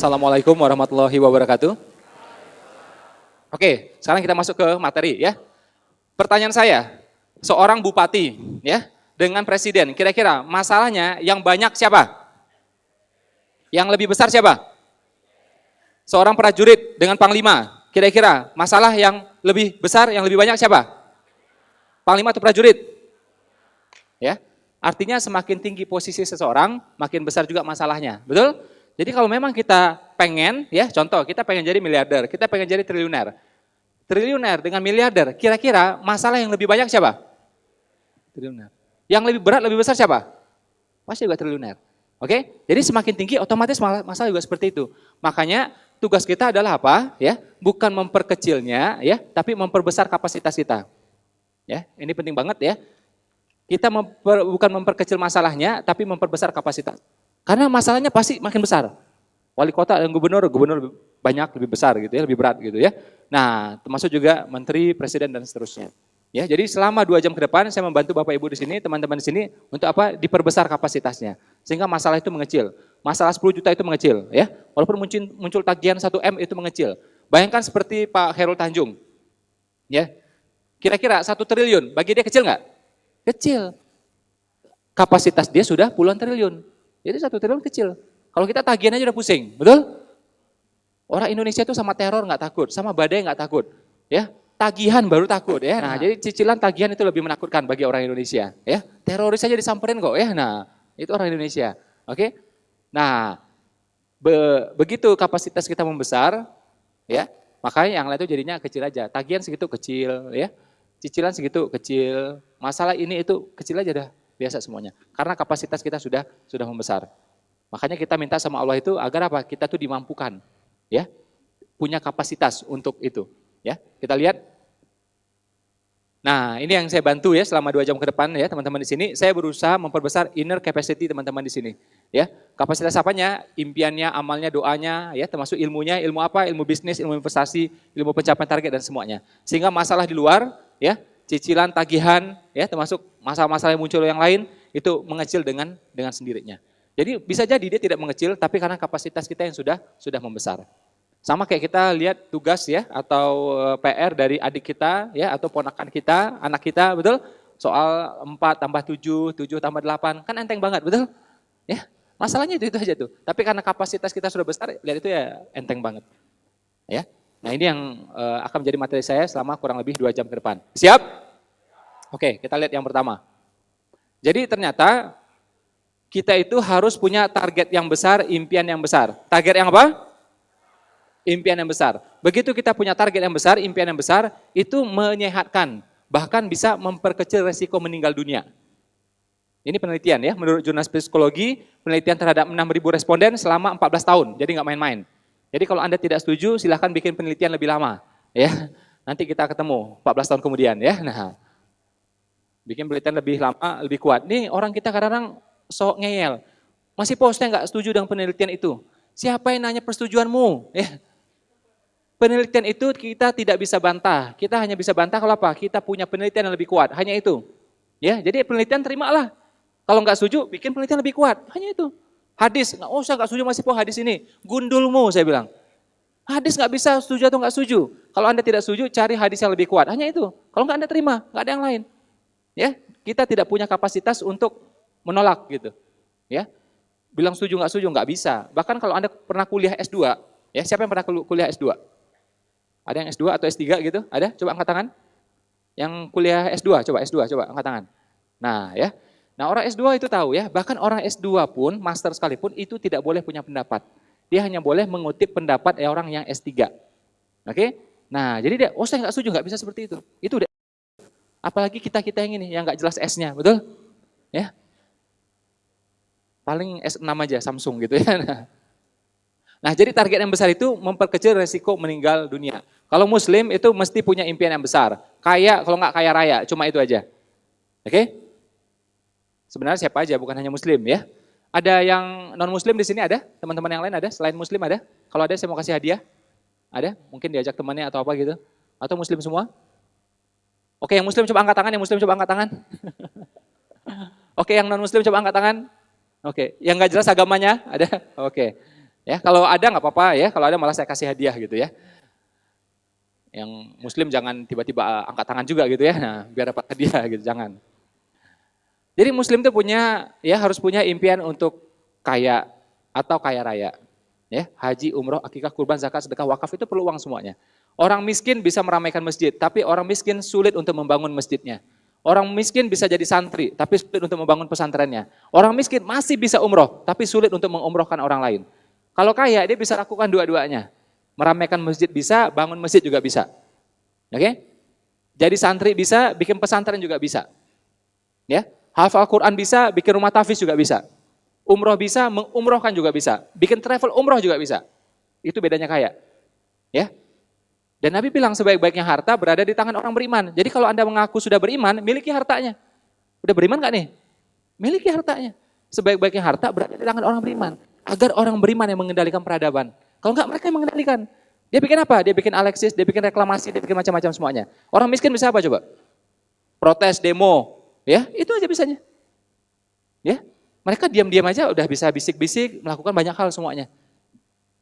Assalamualaikum warahmatullahi wabarakatuh. Oke, sekarang kita masuk ke materi ya. Pertanyaan saya, seorang bupati ya dengan presiden, kira-kira masalahnya yang banyak siapa? Yang lebih besar siapa? Seorang prajurit dengan panglima, kira-kira masalah yang lebih besar, yang lebih banyak siapa? Panglima atau prajurit? Ya, artinya semakin tinggi posisi seseorang, makin besar juga masalahnya, betul? Jadi kalau memang kita pengen, ya contoh kita pengen jadi miliarder, kita pengen jadi triliuner. Triliuner dengan miliarder, kira-kira masalah yang lebih banyak siapa? Triliuner. Yang lebih berat, lebih besar siapa? Pasti juga triliuner. Oke? Jadi semakin tinggi otomatis masalah juga seperti itu. Makanya tugas kita adalah apa? Ya, bukan memperkecilnya, ya, tapi memperbesar kapasitas kita. Ya, ini penting banget ya. Kita bukan memperkecil masalahnya, tapi memperbesar kapasitas. Karena masalahnya pasti makin besar. Wali kota dan gubernur banyak lebih besar gitu ya, lebih berat gitu ya. Nah, termasuk juga menteri, presiden dan seterusnya. Ya, jadi selama 2 jam ke depan saya membantu Bapak Ibu di sini, teman-teman di sini untuk apa? Diperbesar kapasitasnya. Sehingga masalah itu mengecil. Masalah 10 juta itu mengecil ya. Walaupun muncul tagihan 1 M itu mengecil. Bayangkan seperti Pak Khairul Tanjung. Ya. Kira-kira 1 triliun bagi dia kecil nggak? Kecil. Kapasitas dia sudah puluhan triliun. Jadi 1 triliun kecil. Kalau kita tagihan aja udah pusing, betul? Orang Indonesia itu sama teror nggak takut, sama badai nggak takut, ya. Tagihan baru takut, ya. Nah, jadi cicilan tagihan itu lebih menakutkan bagi orang Indonesia, ya. Teroris aja disamperin kok, ya. Nah, itu orang Indonesia, oke? Nah, begitu kapasitas kita membesar, ya, makanya yang lain itu jadinya kecil aja. Tagihan segitu kecil, ya. Cicilan segitu kecil, masalah ini itu kecil aja dah. Biasa semuanya. Karena kapasitas kita sudah membesar. Makanya kita minta sama Allah itu agar apa? Kita tuh dimampukan, ya, punya kapasitas untuk itu, ya. Kita lihat. Nah, ini yang saya bantu ya selama 2 jam ke depan ya teman-teman di sini. Saya berusaha memperbesar inner capacity teman-teman di sini, ya. Kapasitas apanya? Impiannya, amalnya, doanya, ya, termasuk ilmunya. Ilmu apa? Ilmu bisnis, ilmu investasi, ilmu pencapaian target dan semuanya. Sehingga masalah di luar, ya, cicilan, tagihan, ya, termasuk masalah-masalah yang muncul yang lain itu mengecil dengan sendirinya. Jadi bisa jadi dia tidak mengecil, tapi karena kapasitas kita yang sudah membesar. Sama kayak kita lihat tugas ya atau PR dari adik kita ya atau ponakan kita, anak kita, betul? Soal 4 tambah 7, 7 tambah 8, kan enteng banget, betul? Ya, masalahnya itu aja tuh. Tapi karena kapasitas kita sudah besar, lihat itu ya enteng banget. Ya. Nah, ini yang akan menjadi materi saya selama kurang lebih 2 jam ke depan. Siap? Oke, kita lihat yang pertama. Jadi ternyata kita itu harus punya target yang besar, impian yang besar. Target yang apa? Impian yang besar. Begitu kita punya target yang besar, impian yang besar, itu menyehatkan. Bahkan bisa memperkecil resiko meninggal dunia. Ini penelitian ya, menurut jurnal psikologi, penelitian terhadap 6.000 responden selama 14 tahun. Jadi nggak main-main. Jadi kalau Anda tidak setuju, silahkan bikin penelitian lebih lama. Ya, nanti kita ketemu 14 tahun kemudian ya. Nah, bikin penelitian lebih lama, lebih kuat. Nih orang kita kadang-kadang sok ngeyel. Masih posnya nggak setuju dengan penelitian itu. Siapa yang nanya persetujuanmu? Ya. Penelitian itu kita tidak bisa bantah. Kita hanya bisa bantah kalau apa? Kita punya penelitian yang lebih kuat. Hanya itu. Ya, jadi penelitian terimalah. Kalau nggak setuju, bikin penelitian lebih kuat. Hanya itu. Hadis, oh saya nggak setuju masih hadis ini. Gundulmu saya bilang. Hadis nggak bisa setuju atau nggak setuju. Kalau Anda tidak setuju, cari hadis yang lebih kuat. Hanya itu. Kalau nggak Anda terima, nggak ada yang lain. Ya, kita tidak punya kapasitas untuk menolak gitu. Ya, bilang setuju nggak bisa. Bahkan kalau Anda pernah kuliah S2, ya siapa yang pernah kuliah S2? Ada yang S2 atau S3 gitu? Ada? Coba angkat tangan. Yang kuliah S2, coba angkat tangan. Nah, ya. Nah, orang S2 itu tahu ya, bahkan orang S2 pun, master sekalipun itu tidak boleh punya pendapat. Dia hanya boleh mengutip pendapat orang yang S3. Oke? Nah, jadi dia, oh saya nggak setuju, nggak bisa seperti itu. Itu udah. Apalagi kita yang ini, yang nggak jelas S-nya, betul? Ya. Paling S6 aja, Samsung gitu ya. Nah, jadi target yang besar itu memperkecil resiko meninggal dunia. Kalau Muslim itu mesti punya impian yang besar. Kaya, kalau nggak kaya raya, cuma itu aja. Oke? Sebenarnya siapa aja, bukan hanya Muslim ya. Ada yang non-Muslim di sini ada? Teman-teman yang lain ada? Selain Muslim ada? Kalau ada saya mau kasih hadiah. Ada? Mungkin diajak temannya atau apa gitu. Atau Muslim semua? Oke, yang Muslim coba angkat tangan, yang Muslim coba angkat tangan. Oke, yang non-Muslim coba angkat tangan. Oke, yang nggak jelas agamanya ada? Oke. Ya, kalau ada nggak apa-apa ya, kalau ada malah saya kasih hadiah gitu ya. Yang muslim jangan tiba-tiba angkat tangan juga gitu ya, nah biar dapat hadiah gitu, jangan. Jadi muslim itu punya, ya harus punya impian untuk kaya atau kaya raya. Ya, haji, umroh, akikah, kurban, zakat, sedekah, wakaf itu perlu uang semuanya. Orang miskin bisa meramaikan masjid, tapi orang miskin sulit untuk membangun masjidnya. Orang miskin bisa jadi santri, tapi sulit untuk membangun pesantrennya. Orang miskin masih bisa umroh, tapi sulit untuk mengumrohkan orang lain. Kalau kaya, dia bisa lakukan dua-duanya. Meramaikan masjid bisa, bangun masjid juga bisa. Oke? Jadi santri bisa, bikin pesantren juga bisa. Ya, hafal Quran bisa, bikin rumah tahfiz juga bisa. Umroh bisa, mengumrohkan juga bisa. Bikin travel umroh juga bisa. Itu bedanya kaya. Ya. Dan Nabi bilang sebaik-baiknya harta berada di tangan orang beriman. Jadi kalau Anda mengaku sudah beriman, miliki hartanya. Udah beriman gak nih? Miliki hartanya. Sebaik-baiknya harta berada di tangan orang beriman. Agar orang beriman yang mengendalikan peradaban. Kalau enggak, mereka yang mengendalikan. Dia bikin apa? Dia bikin Alexis, dia bikin reklamasi, dia bikin macam-macam semuanya. Orang miskin bisa apa coba? Protes, demo. Ya, itu aja bisanya. Ya, mereka diam-diam aja udah bisa bisik-bisik, melakukan banyak hal semuanya.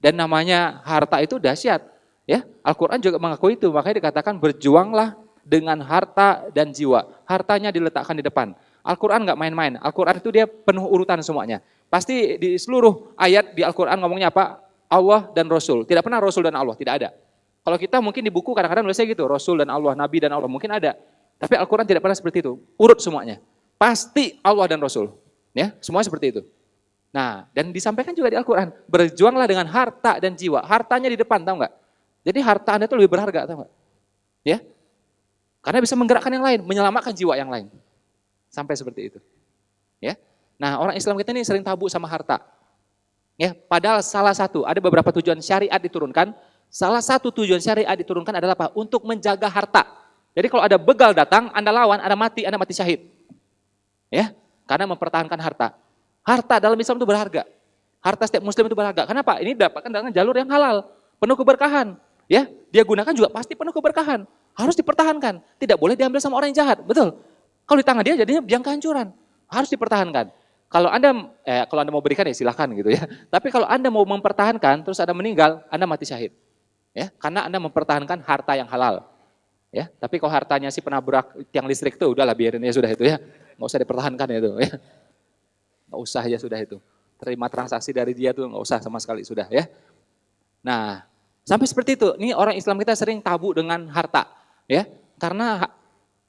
Dan namanya harta itu dahsyat. Ya, Al-Quran juga mengakui itu, makanya dikatakan berjuanglah dengan harta dan jiwa. Hartanya diletakkan di depan. Al-Quran nggak main-main. Al-Quran itu dia penuh urutan semuanya. Pasti di seluruh ayat di Al-Quran ngomongnya apa? Allah dan Rasul. Tidak pernah Rasul dan Allah, tidak ada. Kalau kita mungkin di buku kadang-kadang nulisnya gitu, Rasul dan Allah, Nabi dan Allah, mungkin ada. Tapi Al-Quran tidak pernah seperti itu. Urut semuanya. Pasti Allah dan Rasul. Ya, semuanya seperti itu. Nah, dan disampaikan juga di Al-Quran, berjuanglah dengan harta dan jiwa. Hartanya di depan, tahu nggak? Jadi harta Anda itu lebih berharga, tahu nggak? Ya, karena bisa menggerakkan yang lain, menyelamatkan jiwa yang lain. Sampai seperti itu. Ya. Nah, orang Islam kita ini sering tabu sama harta. Ya, padahal salah satu, ada beberapa tujuan syariat diturunkan. Salah satu tujuan syariat diturunkan adalah apa? Untuk menjaga harta. Jadi kalau ada begal datang, Anda lawan, Anda mati syahid. Ya, karena mempertahankan harta. Harta dalam Islam itu berharga. Harta setiap muslim itu berharga. Kenapa? Ini didapatkan dengan jalur yang halal, penuh keberkahan. Ya, dia gunakan juga pasti penuh keberkahan. Harus dipertahankan. Tidak boleh diambil sama orang yang jahat. Betul. Kalau di tangan dia jadinya biang kehancuran. Harus dipertahankan. Kalau Anda mau berikan ya silahkan gitu ya. Tapi kalau Anda mau mempertahankan terus Anda meninggal, Anda mati syahid. Ya, karena Anda mempertahankan harta yang halal. Ya, tapi kalau hartanya si penabrak tiang listrik itu udahlah biarin ya sudah itu ya. Enggak usah dipertahankan ya itu ya. Enggak usah ya sudah itu. Terima transaksi dari dia tuh enggak usah sama sekali sudah ya. Nah, sampai seperti itu. Ini orang Islam kita sering tabu dengan harta, ya. Karena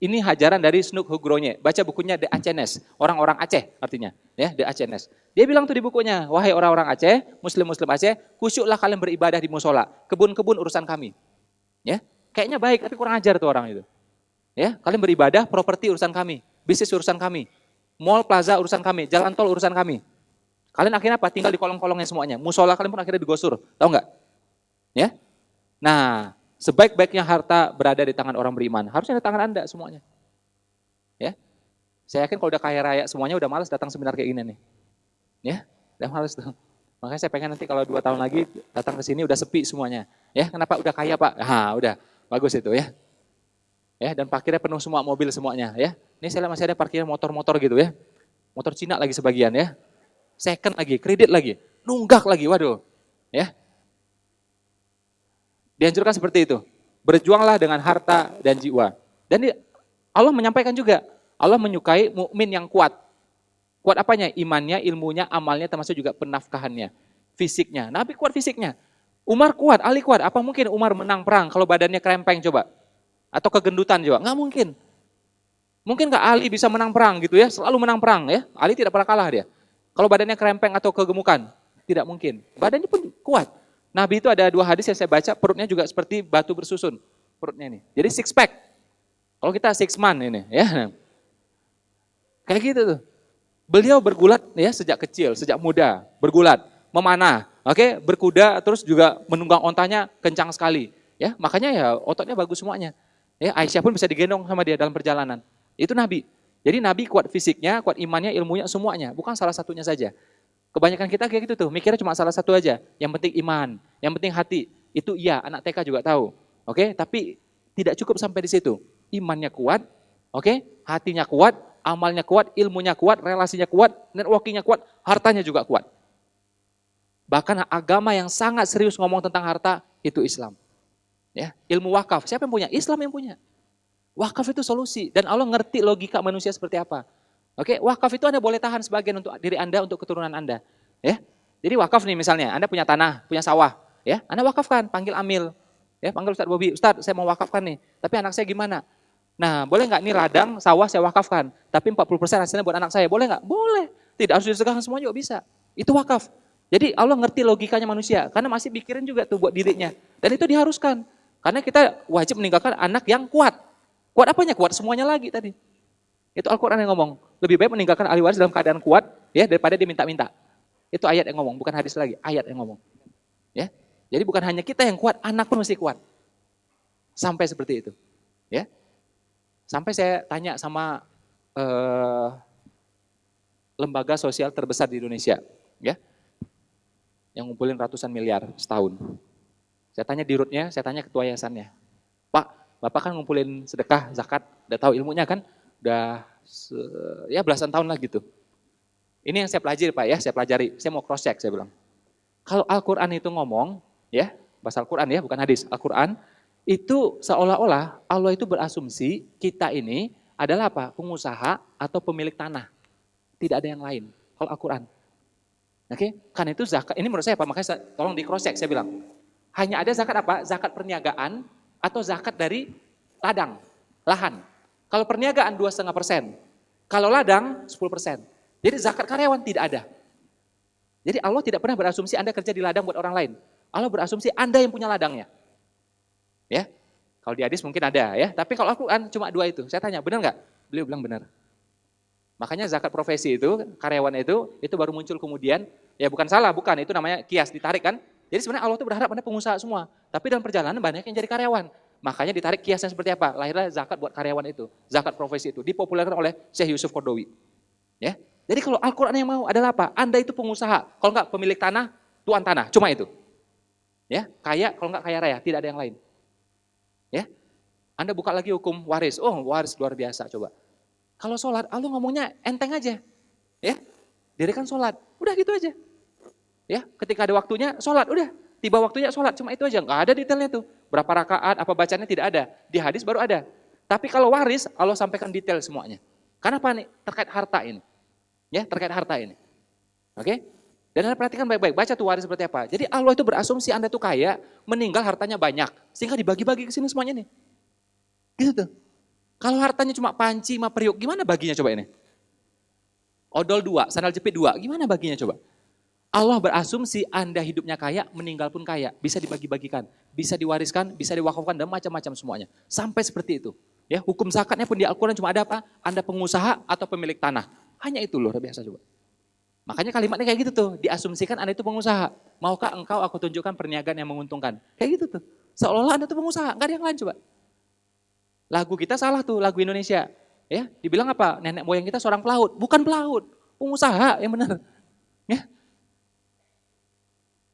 ini hajaran dari Snook Hugronje. Baca bukunya The Acehnese, orang-orang Aceh artinya, ya, The Acehnese. Dia bilang tuh di bukunya, wahai orang-orang Aceh, muslim-muslim Aceh, khusyuklah kalian beribadah di musola. Kebun-kebun urusan kami. Ya. Kayaknya baik tapi kurang ajar tuh orang itu. Ya, kalian beribadah, properti urusan kami, bisnis urusan kami, mall plaza urusan kami, jalan tol urusan kami. Kalian akhirnya apa? Tinggal di kolong-kolongnya semuanya. Musola kalian pun akhirnya digusur. Tahu nggak? Ya. Nah, sebaik-baiknya harta berada di tangan orang beriman. Harusnya di tangan Anda semuanya. Ya. Saya yakin kalau udah kaya raya semuanya udah malas datang seminar kayak gini nih. Ya, udah malas tuh. Makanya saya pengen nanti kalau 2 tahun lagi datang ke sini udah sepi semuanya. Ya, kenapa udah kaya, Pak? Nah, udah. Bagus itu ya. Ya, dan parkirnya penuh semua mobil semuanya ya. Ini saya lihat masih ada parkir motor-motor gitu ya. Motor Cina lagi sebagian ya. Second lagi, kredit lagi, nunggak lagi, waduh. Ya. Dianjurkan seperti itu. Berjuanglah dengan harta dan jiwa. Dan Allah menyampaikan juga, Allah menyukai mukmin yang kuat. Kuat apanya? Imannya, ilmunya, amalnya, termasuk juga penafkahannya, fisiknya. Nabi kuat fisiknya. Umar kuat, Ali kuat. Apa mungkin Umar menang perang kalau badannya krempeng coba? Atau kegendutan juga? Nggak mungkin. Mungkin nggak Ali bisa menang perang gitu ya? Selalu menang perang ya. Ali tidak pernah kalah dia. Kalau badannya krempeng atau kegemukan, tidak mungkin. Badannya pun kuat. Nabi itu ada 2 hadis yang saya baca, perutnya juga seperti batu bersusun. Perutnya ini. Jadi six pack. Kalau kita six man ini, ya. Kayak gitu tuh. Beliau bergulat ya sejak kecil, sejak muda, bergulat, memanah, oke, berkuda, terus juga menunggang ontanya kencang sekali. Ya, makanya ya ototnya bagus semuanya. Ya, Aisyah pun bisa digendong sama dia dalam perjalanan. Itu Nabi. Jadi Nabi kuat fisiknya, kuat imannya, ilmunya, semuanya. Bukan salah satunya saja. Kebanyakan kita kayak gitu tuh, mikirnya cuma salah satu aja. Yang penting iman, yang penting hati. Itu iya, anak TK juga tahu. Oke, tapi tidak cukup sampai di situ. Imannya kuat, oke, hatinya kuat, amalnya kuat, ilmunya kuat, relasinya kuat, networkingnya kuat, hartanya juga kuat. Bahkan agama yang sangat serius ngomong tentang harta itu Islam. Ya, ilmu wakaf, siapa yang punya? Islam yang punya. Wakaf itu solusi dan Allah ngerti logika manusia seperti apa. Oke, wakaf itu Anda boleh tahan sebagian untuk diri Anda, untuk keturunan Anda. Ya. Jadi wakaf nih misalnya, Anda punya tanah, punya sawah, ya. Anda wakafkan, panggil amil. Ya, panggil Ustaz Bobi, Ustaz, saya mau wakafkan nih. Tapi anak saya gimana? Nah, boleh nggak nih ladang sawah saya wakafkan, tapi 40% hasilnya buat anak saya, boleh nggak? Boleh. Tidak harus disegahkan semua juga bisa. Itu wakaf. Jadi Allah ngerti logikanya manusia, karena masih pikirin juga tuh buat dirinya. Dan itu diharuskan. Karena kita wajib meninggalkan anak yang kuat. Kuat apanya? Kuat semuanya lagi tadi. Itu Al-Quran yang ngomong. Lebih baik meninggalkan ahli waris dalam keadaan kuat ya daripada dia minta-minta. Itu ayat yang ngomong, bukan hadis lagi. Ayat yang ngomong. Ya. Jadi bukan hanya kita yang kuat, anak pun mesti kuat. Sampai seperti itu. Ya. Sampai saya tanya sama lembaga sosial terbesar di Indonesia. Ya. Yang ngumpulin ratusan miliar setahun. Saya tanya dirutnya, saya tanya ketua yayasannya. Pak, Bapak kan ngumpulin sedekah, zakat, udah tahu ilmunya kan? Udah ya belasan tahun lah gitu. Ini yang saya pelajari Pak ya, saya pelajari. Saya mau cross check, saya bilang. Kalau Al-Quran itu ngomong, ya, bahasa Al-Quran ya, bukan hadis. Al-Quran itu seolah-olah Allah itu berasumsi kita ini adalah apa? Pengusaha atau pemilik tanah. Tidak ada yang lain. Kalau Al-Quran. Oke, karena itu zakat, ini menurut saya Pak, makanya tolong di cross check, saya bilang. Hanya ada zakat apa? Zakat perniagaan atau zakat dari ladang, lahan. Kalau perniagaan 2,5%, kalau ladang 10%. Jadi zakat karyawan tidak ada. Jadi Allah tidak pernah berasumsi Anda kerja di ladang buat orang lain. Allah berasumsi Anda yang punya ladangnya. Ya, kalau di hadis mungkin ada ya, tapi kalau Al-Quran cuma 2 itu. Saya tanya, benar nggak? Beliau bilang benar. Makanya zakat profesi itu, karyawan itu baru muncul kemudian, ya bukan salah, bukan, itu namanya kias, ditarik kan. Jadi sebenarnya Allah itu berharap Anda pengusaha semua, tapi dalam perjalanan banyak yang jadi karyawan. Makanya ditarik kiasnya seperti apa, lahirlah zakat buat karyawan itu, zakat profesi itu, dipopulerkan oleh Syekh Yusuf Qaradawi. Ya. Jadi kalau Al-Quran yang mau adalah apa? Anda itu pengusaha, kalau enggak pemilik tanah, tuan tanah, cuma itu. Ya, kaya, kalau enggak kaya raya, tidak ada yang lain. Ya. Anda buka lagi hukum waris, oh waris luar biasa, coba. Kalau sholat, Allah ngomongnya enteng aja. Ya, dirikan sholat, udah gitu aja. Ya, ketika ada waktunya sholat, udah. Tiba waktunya sholat, cuma itu aja. Nggak ada detailnya tuh. Berapa rakaat, apa bacanya tidak ada. Di hadis baru ada. Tapi kalau waris, Allah sampaikan detail semuanya. Karena apa nih? Terkait harta ini. Ya, terkait harta ini. Oke? Dan Anda perhatikan baik-baik, baca tuh waris seperti apa. Jadi Allah itu berasumsi Anda tuh kaya, meninggal hartanya banyak. Sehingga dibagi-bagi ke sini semuanya nih. Gitu tuh. Kalau hartanya cuma panci, sama periuk, gimana baginya coba ini? Odol 2, sandal jepit 2, gimana baginya coba? Allah berasumsi Anda hidupnya kaya, meninggal pun kaya. Bisa dibagi-bagikan, bisa diwariskan, bisa diwakafkan, dan macam-macam semuanya. Sampai seperti itu. Ya, hukum zakatnya pun di Al-Quran cuma ada apa? Anda pengusaha atau pemilik tanah. Hanya itu loh, biasa coba. Makanya kalimatnya kayak gitu tuh, diasumsikan Anda itu pengusaha. Maukah engkau aku tunjukkan perniagaan yang menguntungkan? Kayak gitu tuh. Seolah-olah Anda itu pengusaha, nggak ada yang lain coba. Lagu kita salah tuh, lagu Indonesia. Ya, dibilang apa? Nenek moyang kita seorang pelaut. Bukan pelaut, pengusaha yang benar. Ya.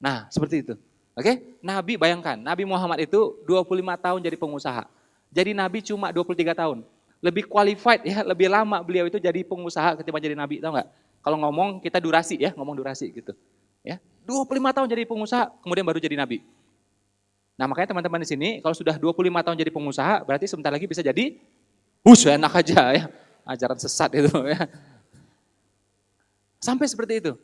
Nah, seperti itu. Oke? Nabi bayangkan, Nabi Muhammad itu 25 tahun jadi pengusaha. Jadi Nabi cuma 23 tahun. Lebih qualified ya, lebih lama beliau itu jadi pengusaha ketimbang jadi Nabi, tahu nggak? Kalau ngomong kita durasi ya, ngomong durasi gitu. Ya, 25 tahun jadi pengusaha, kemudian baru jadi Nabi. Nah makanya teman-teman di sini kalau sudah 25 tahun jadi pengusaha berarti sebentar lagi bisa jadi enak aja ya. Ajaran sesat itu ya. Sampai seperti itu.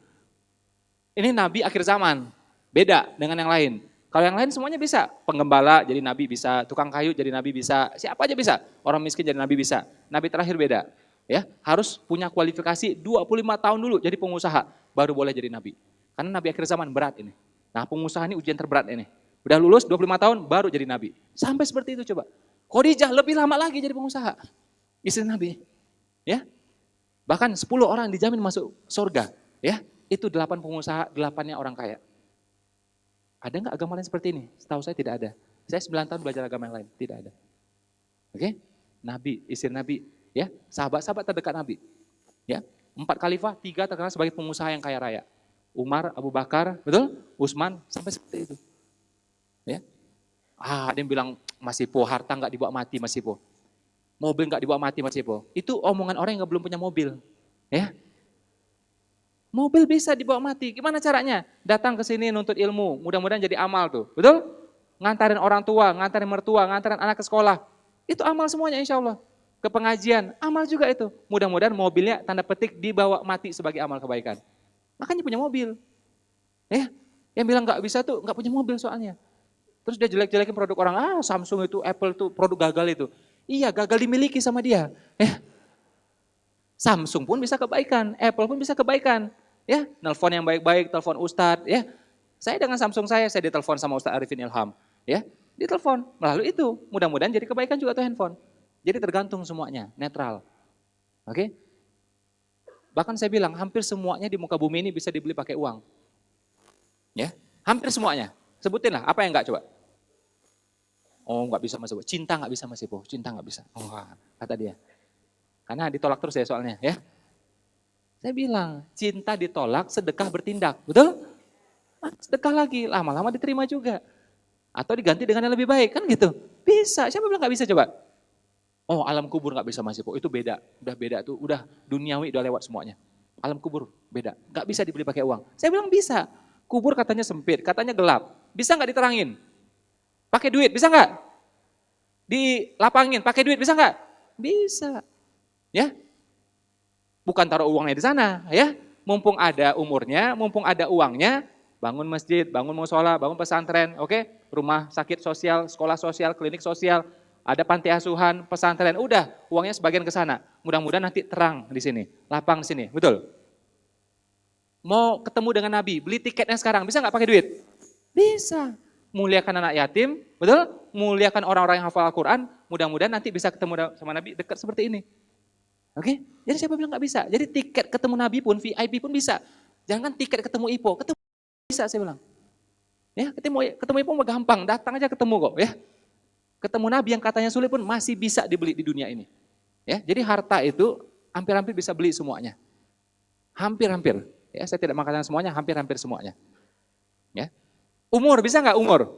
Ini Nabi akhir zaman. Beda dengan yang lain. Kalau yang lain semuanya bisa. Penggembala jadi Nabi bisa, tukang kayu jadi Nabi bisa, siapa aja bisa. Orang miskin jadi Nabi bisa. Nabi terakhir beda. Ya, harus punya kualifikasi 25 tahun dulu jadi pengusaha baru boleh jadi Nabi. Karena Nabi akhir zaman berat ini. Nah pengusaha ini ujian terberat ini. Udah lulus 25 tahun baru jadi Nabi. Sampai seperti itu coba. Khadijah lebih lama lagi jadi pengusaha. Istri Nabi. Ya. Bahkan 10 orang dijamin masuk surga. Ya. Itu 8 pengusaha, 8-nya orang kaya. Ada nggak agama lain seperti ini? Setahu saya tidak ada. Saya 9 tahun belajar agama yang lain. Tidak ada. Oke? Nabi, istri Nabi. Ya. Sahabat-sahabat terdekat Nabi. Ya. 4 khalifah, 3 terkenal sebagai pengusaha yang kaya raya. Umar, Abu Bakar, betul? Utsman, sampai seperti itu. Ya. Ada yang bilang masih po, harta nggak dibawa mati masih po. Mobil nggak dibawa mati masih po. Itu omongan orang yang belum punya mobil. Ya. Mobil bisa dibawa mati. Gimana caranya? Datang ke sini nuntut ilmu. Mudah-mudahan jadi amal tuh. Betul? Ngantarin orang tua, ngantarin mertua, ngantarin anak ke sekolah. Itu amal semuanya insya Allah. Ke pengajian, amal juga itu. Mudah-mudahan mobilnya tanda petik dibawa mati sebagai amal kebaikan. Makanya punya mobil. Ya, yang bilang nggak bisa tuh nggak punya mobil soalnya. Terus dia jelek-jelekin produk orang, Samsung itu, Apple itu, produk gagal itu. Iya, gagal dimiliki sama dia. Ya, Samsung pun bisa kebaikan, Apple pun bisa kebaikan. Ya, nelpon yang baik-baik, telepon Ustadz, ya. Saya dengan Samsung saya ditelepon sama Ustadz Arifin Ilham, ya. Ditelepon, melalui itu, mudah-mudahan jadi kebaikan juga tuh handphone. Jadi tergantung semuanya, netral. Oke? Bahkan saya bilang, hampir semuanya di muka bumi ini bisa dibeli pakai uang. Ya, hampir semuanya. Sebutin lah, apa yang enggak coba? Oh, enggak bisa Mas Ibu. Cinta enggak bisa Mas Ibu, cinta enggak bisa. Oh, kata dia. Karena ditolak terus ya soalnya, ya. Saya bilang, cinta ditolak, sedekah bertindak. Betul? Sedekah lagi, lama-lama diterima juga. Atau diganti dengan yang lebih baik, kan gitu. Bisa, siapa bilang gak bisa coba? Oh, alam kubur gak bisa Mas Ipo, itu beda. Udah beda tuh, udah duniawi, udah lewat semuanya. Alam kubur beda, gak bisa dibeli pakai uang. Saya bilang bisa. Kubur katanya sempit, katanya gelap. Bisa gak diterangin? Pakai duit, bisa gak? Dilapangin, pakai duit, bisa gak? Bisa. Ya, bukan taruh uangnya di sana, ya. Mumpung ada umurnya, mumpung ada uangnya, bangun masjid, bangun mushola, bangun pesantren, oke? Rumah sakit sosial, sekolah sosial, klinik sosial, ada panti asuhan, pesantren, udah uangnya sebagian ke sana. Mudah-mudahan nanti terang di sini, lapang di sini, betul? Mau ketemu dengan Nabi, beli tiketnya sekarang, bisa nggak pakai duit? Bisa. Muliakan anak yatim, betul? Muliakan orang-orang yang hafal Al-Quran, mudah-mudahan nanti bisa ketemu sama Nabi dekat seperti ini. Oke, jadi siapa bilang nggak bisa? Jadi tiket ketemu Nabi pun, VIP pun bisa. Jangan tiket ketemu Ipo, ketemu bisa saya bilang. Ya, ketemu Ipo mah gampang, datang aja ketemu kok, ya. Ketemu Nabi yang katanya sulit pun masih bisa dibeli di dunia ini. Ya, jadi harta itu hampir-hampir bisa beli semuanya. Hampir-hampir. Ya, saya tidak mengatakan semuanya, hampir-hampir semuanya. Ya. Umur bisa nggak umur?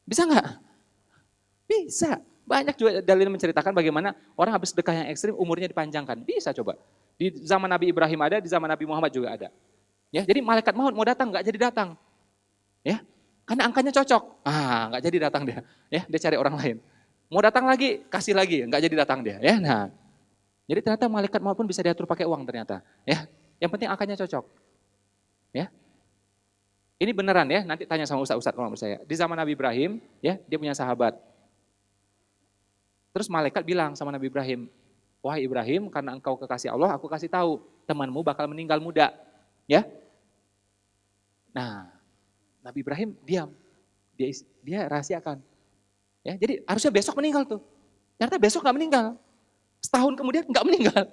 Bisa nggak? Bisa. Banyak juga dalil menceritakan bagaimana orang habis sedekah yang ekstrim umurnya dipanjangkan. Bisa coba. Di zaman Nabi Ibrahim ada, di zaman Nabi Muhammad juga ada. Ya, jadi malaikat maut mau datang nggak jadi datang. Ya, karena angkanya cocok. Nggak jadi datang dia. Ya, dia cari orang lain. Mau datang lagi, kasih lagi, nggak jadi datang dia. Ya, nah. Jadi ternyata malaikat maut pun bisa diatur pakai uang ternyata. Ya, yang penting angkanya cocok. Ya. Ini beneran ya, nanti tanya sama ustaz-ustaz kalau menurut saya. Di zaman Nabi Ibrahim, ya, dia punya sahabat. Terus malaikat bilang sama Nabi Ibrahim, wahai Ibrahim, karena engkau kekasih Allah, aku kasih tahu, temanmu bakal meninggal muda. Ya. Nah, Nabi Ibrahim diam. Dia rahasiakan. Ya, jadi harusnya besok meninggal tuh. Ternyata besok nggak meninggal. Setahun kemudian nggak meninggal.